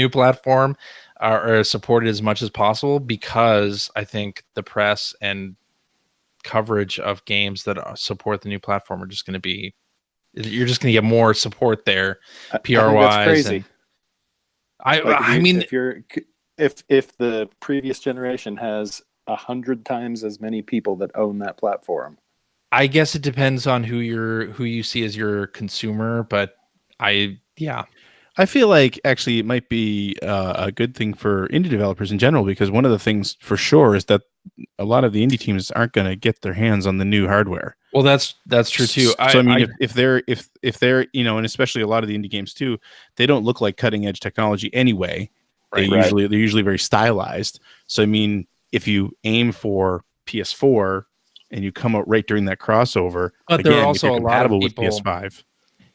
Speaker 1: platform or support it as much as possible, because I think the press and coverage of games that support the new platform are just going to be, you're just going to get more support there, PR wise. That's crazy. I mean,
Speaker 3: if the previous generation has 100 times as many people that own that platform,
Speaker 1: I guess it depends on who you see as your consumer, but I
Speaker 2: I feel like actually it might be a good thing for indie developers in general, because one of the things for sure is that a lot of the indie teams aren't going to get their hands on the new hardware.
Speaker 1: Well, that's true too.
Speaker 2: So I mean, if they're and especially a lot of the indie games too, they don't look like cutting edge technology anyway. They're usually very stylized. So I mean, if you aim for PS4 and you come out right during that crossover,
Speaker 1: but
Speaker 2: again,
Speaker 1: there are also a lot of people
Speaker 2: with PS5.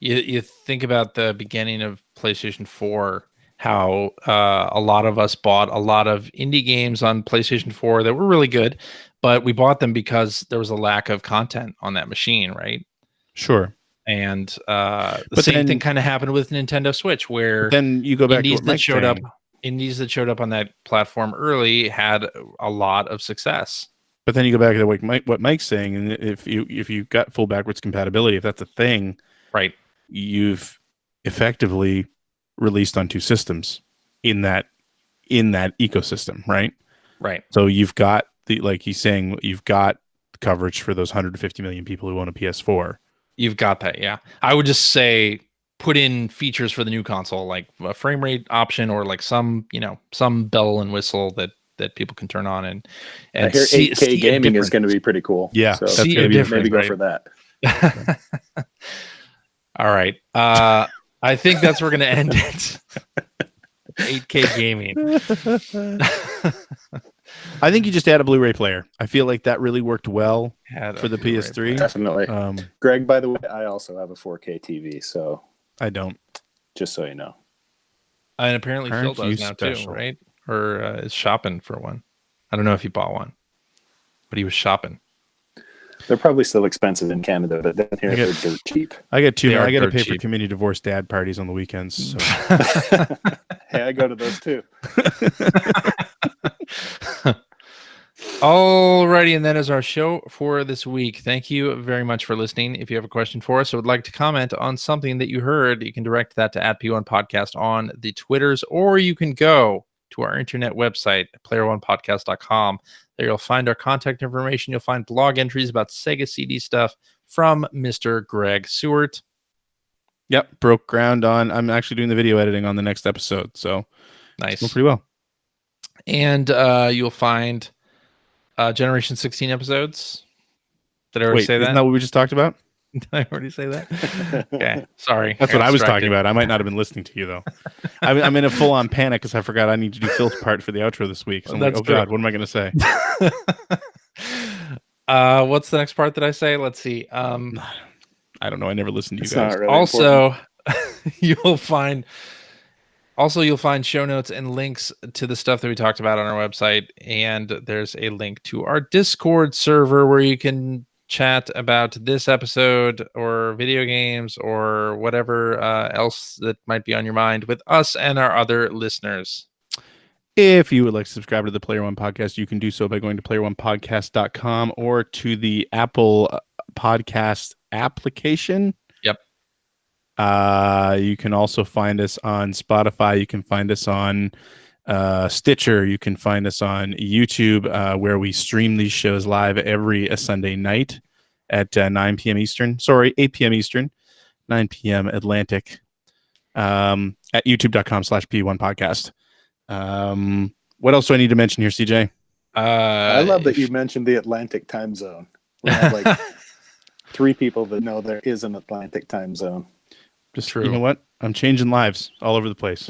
Speaker 1: You think about the beginning of PlayStation 4, how a lot of us bought a lot of indie games on PlayStation 4 that were really good, but we bought them because there was a lack of content on that machine, right?
Speaker 2: Sure.
Speaker 1: And the same thing kind of happened with Nintendo Switch, where
Speaker 2: then you go back to what Mike's saying.
Speaker 1: Indies that showed up on that platform early had a lot of success.
Speaker 2: But then you go back to what Mike's saying, and if you got full backwards compatibility, if that's a thing,
Speaker 1: right,
Speaker 2: you've effectively released on two systems in that ecosystem, right?
Speaker 1: Right.
Speaker 2: So you've got like he's saying, you've got coverage for those 150 million people who own a PS4.
Speaker 1: You've got that, yeah. I would just say put in features for the new console, like a frame rate option or like some bell and whistle that people can turn on and
Speaker 3: I hear 8K gaming is going to be pretty cool.
Speaker 2: Yeah,
Speaker 3: so
Speaker 2: that's going to be
Speaker 3: maybe go for that.
Speaker 1: All right. I think that's where we're going to end it. 8K gaming.
Speaker 2: I think you just add a Blu-ray player. I feel like that really worked well for the PS3.
Speaker 3: Definitely. Greg, by the way, I also have a 4K TV, so
Speaker 2: I don't.
Speaker 3: Just so you know.
Speaker 1: And apparently Phil does now too, right? Or is shopping for one. I don't know if he bought one, but he was shopping.
Speaker 3: They're probably still expensive in Canada, but down here they're dirt cheap.
Speaker 2: I got two. I got to pay for community divorce dad parties on the weekends. So.
Speaker 3: Hey, I go to those too.
Speaker 1: Alrighty, and that is our show for this week. Thank you very much for listening. If you have a question for us or would like to comment on something that you heard, you can direct that to @P1Podcast on the Twitters, or you can go to our internet website, player1podcast.com. There you'll find our contact information. You'll find blog entries about Sega CD stuff from Mr. Greg Seward.
Speaker 2: Yep, broke ground on. I'm actually doing the video editing on the next episode, so
Speaker 1: nice,
Speaker 2: it's going pretty well.
Speaker 1: And you'll find Generation 16 episodes. Did I already say that?
Speaker 2: Isn't that what we just talked about?
Speaker 1: Did I already say that? Okay, sorry.
Speaker 2: That's what I was talking about. I might not have been listening to you, though. I'm in a full-on panic because I forgot I need to do Phil's part for the outro this week. So I'm like, God, what am I going to say?
Speaker 1: What's the next part that I say? Let's see.
Speaker 2: I don't know. I never listened to you guys.
Speaker 3: Really
Speaker 1: also, you'll find show notes and links to the stuff that we talked about on our website. And there's a link to our Discord server where you can chat about this episode or video games or whatever else that might be on your mind with us and our other listeners.
Speaker 2: If you would like to subscribe to the Player One Podcast, you can do so by going to player1podcast.com or to the Apple Podcast application.
Speaker 1: Yep.
Speaker 2: You can also find us on Spotify. You can find us on Stitcher. You can find us on YouTube, where we stream these shows live every Sunday night at 9 p.m. Eastern. Sorry, 8 p.m. Eastern, 9 p.m. Atlantic, at youtube.com/P1Podcast. What else do I need to mention here, CJ?
Speaker 3: I love that you mentioned the Atlantic time zone. We have like 3 people that know there is an Atlantic time zone.
Speaker 2: Just true. You know what? I'm changing lives all over the place.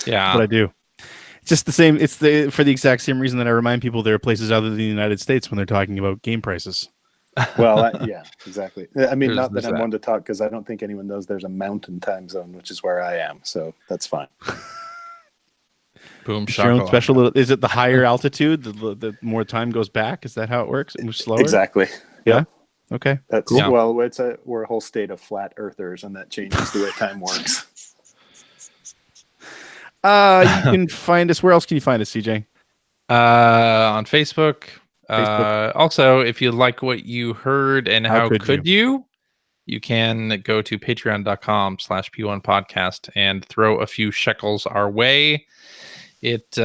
Speaker 1: Yeah,
Speaker 2: what I do. It's just the same. It's for the exact same reason that I remind people there are places other than the United States when they're talking about game prices.
Speaker 3: Well, yeah, exactly. I mean, not that I'm one to talk because I don't think anyone knows there's a mountain time zone, which is where I am. So that's fine.
Speaker 1: Boom,
Speaker 2: special. Is it the higher altitude? The more time goes back? Is that how it works? It moves slower?
Speaker 3: Exactly.
Speaker 2: Yeah. Okay.
Speaker 3: That's cool. Well, we're a whole state of flat earthers, and that changes the way time works.
Speaker 2: You can find us. Where else can you find us, CJ?
Speaker 1: On Facebook. Also, if you like what you heard and how could you can go to patreon.com/P1Podcast and throw a few shekels our way. It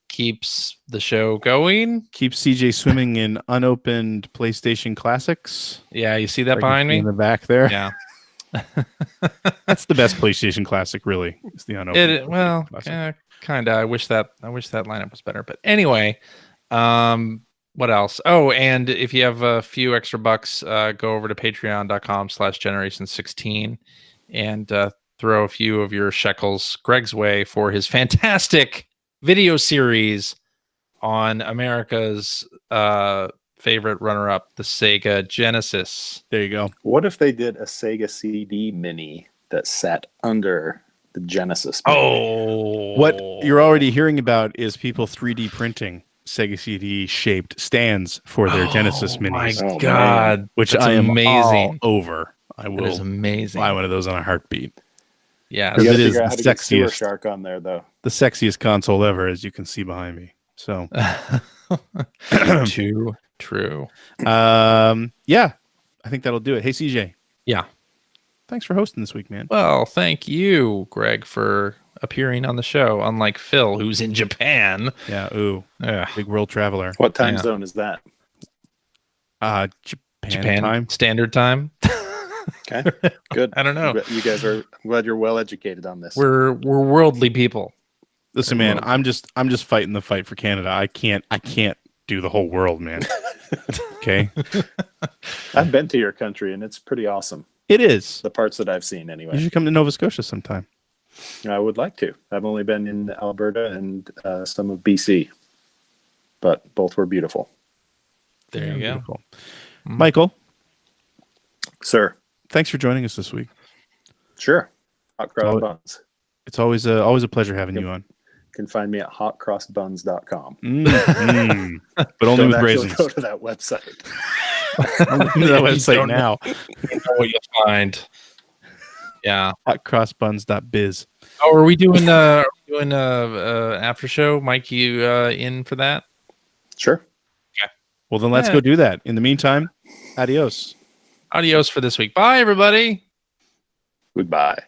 Speaker 1: keeps the show going.
Speaker 2: Keeps CJ swimming in unopened PlayStation classics.
Speaker 1: Yeah, you see that behind me?
Speaker 2: In the back there.
Speaker 1: Yeah.
Speaker 2: That's the best PlayStation Classic, really. It's the unopened.
Speaker 1: Kind of. I wish that lineup was better. But anyway, what else? Oh, and if you have a few extra bucks, go over to patreon.com/generation16 and throw a few of your shekels Greg's way for his fantastic video series on America's favorite runner-up, the Sega Genesis.
Speaker 2: There you go.
Speaker 3: What if they did a Sega CD Mini that sat under the Genesis
Speaker 2: Mini? Oh, what you're already hearing about is people 3D printing Sega CD shaped stands for their Genesis Minis.
Speaker 1: My God,
Speaker 2: which I am amazing over. I will.
Speaker 1: That is amazing.
Speaker 2: Buy one of those on a heartbeat.
Speaker 1: Yeah,
Speaker 3: it is the sexiest Shark on there, though.
Speaker 2: The sexiest console ever, as you can see behind me. So,
Speaker 1: too true.
Speaker 2: Yeah, I think that'll do it. Hey, CJ.
Speaker 1: Yeah.
Speaker 2: Thanks for hosting this week, man.
Speaker 1: Well, thank you, Greg, for appearing on the show, unlike Phil, who's in Japan.
Speaker 2: Yeah, big world traveler.
Speaker 3: What time zone is that?
Speaker 2: Japan time.
Speaker 1: Standard time.
Speaker 3: Okay, good.
Speaker 1: I don't know.
Speaker 3: You guys are, I'm glad you're well educated on this.
Speaker 1: We're worldly people.
Speaker 2: Listen, man, I'm just fighting the fight for Canada. I can't do the whole world, man. Okay.
Speaker 3: I've been to your country and it's pretty awesome.
Speaker 2: It is.
Speaker 3: The parts that I've seen, anyway.
Speaker 2: You should come to Nova Scotia sometime.
Speaker 3: I would like to. I've only been in Alberta and some of BC, but both were beautiful.
Speaker 1: There you go.
Speaker 2: Beautiful. Michael.
Speaker 3: Sir.
Speaker 2: Thanks for joining us this week.
Speaker 3: Sure. Hot Cross Buns.
Speaker 2: It's always a pleasure having you on.
Speaker 3: You can find me at hotcrossbuns.com.
Speaker 2: But only with raisins.
Speaker 3: Go to that website.
Speaker 2: That website now.
Speaker 1: You know what you'll find. Yeah.
Speaker 2: Hotcrossbuns.biz.
Speaker 1: Oh, are we doing after show? Mike, you in for that?
Speaker 3: Sure.
Speaker 1: Okay.
Speaker 2: Well, then let's go do that. In the meantime, adios.
Speaker 1: Adios for this week. Bye, everybody.
Speaker 3: Goodbye.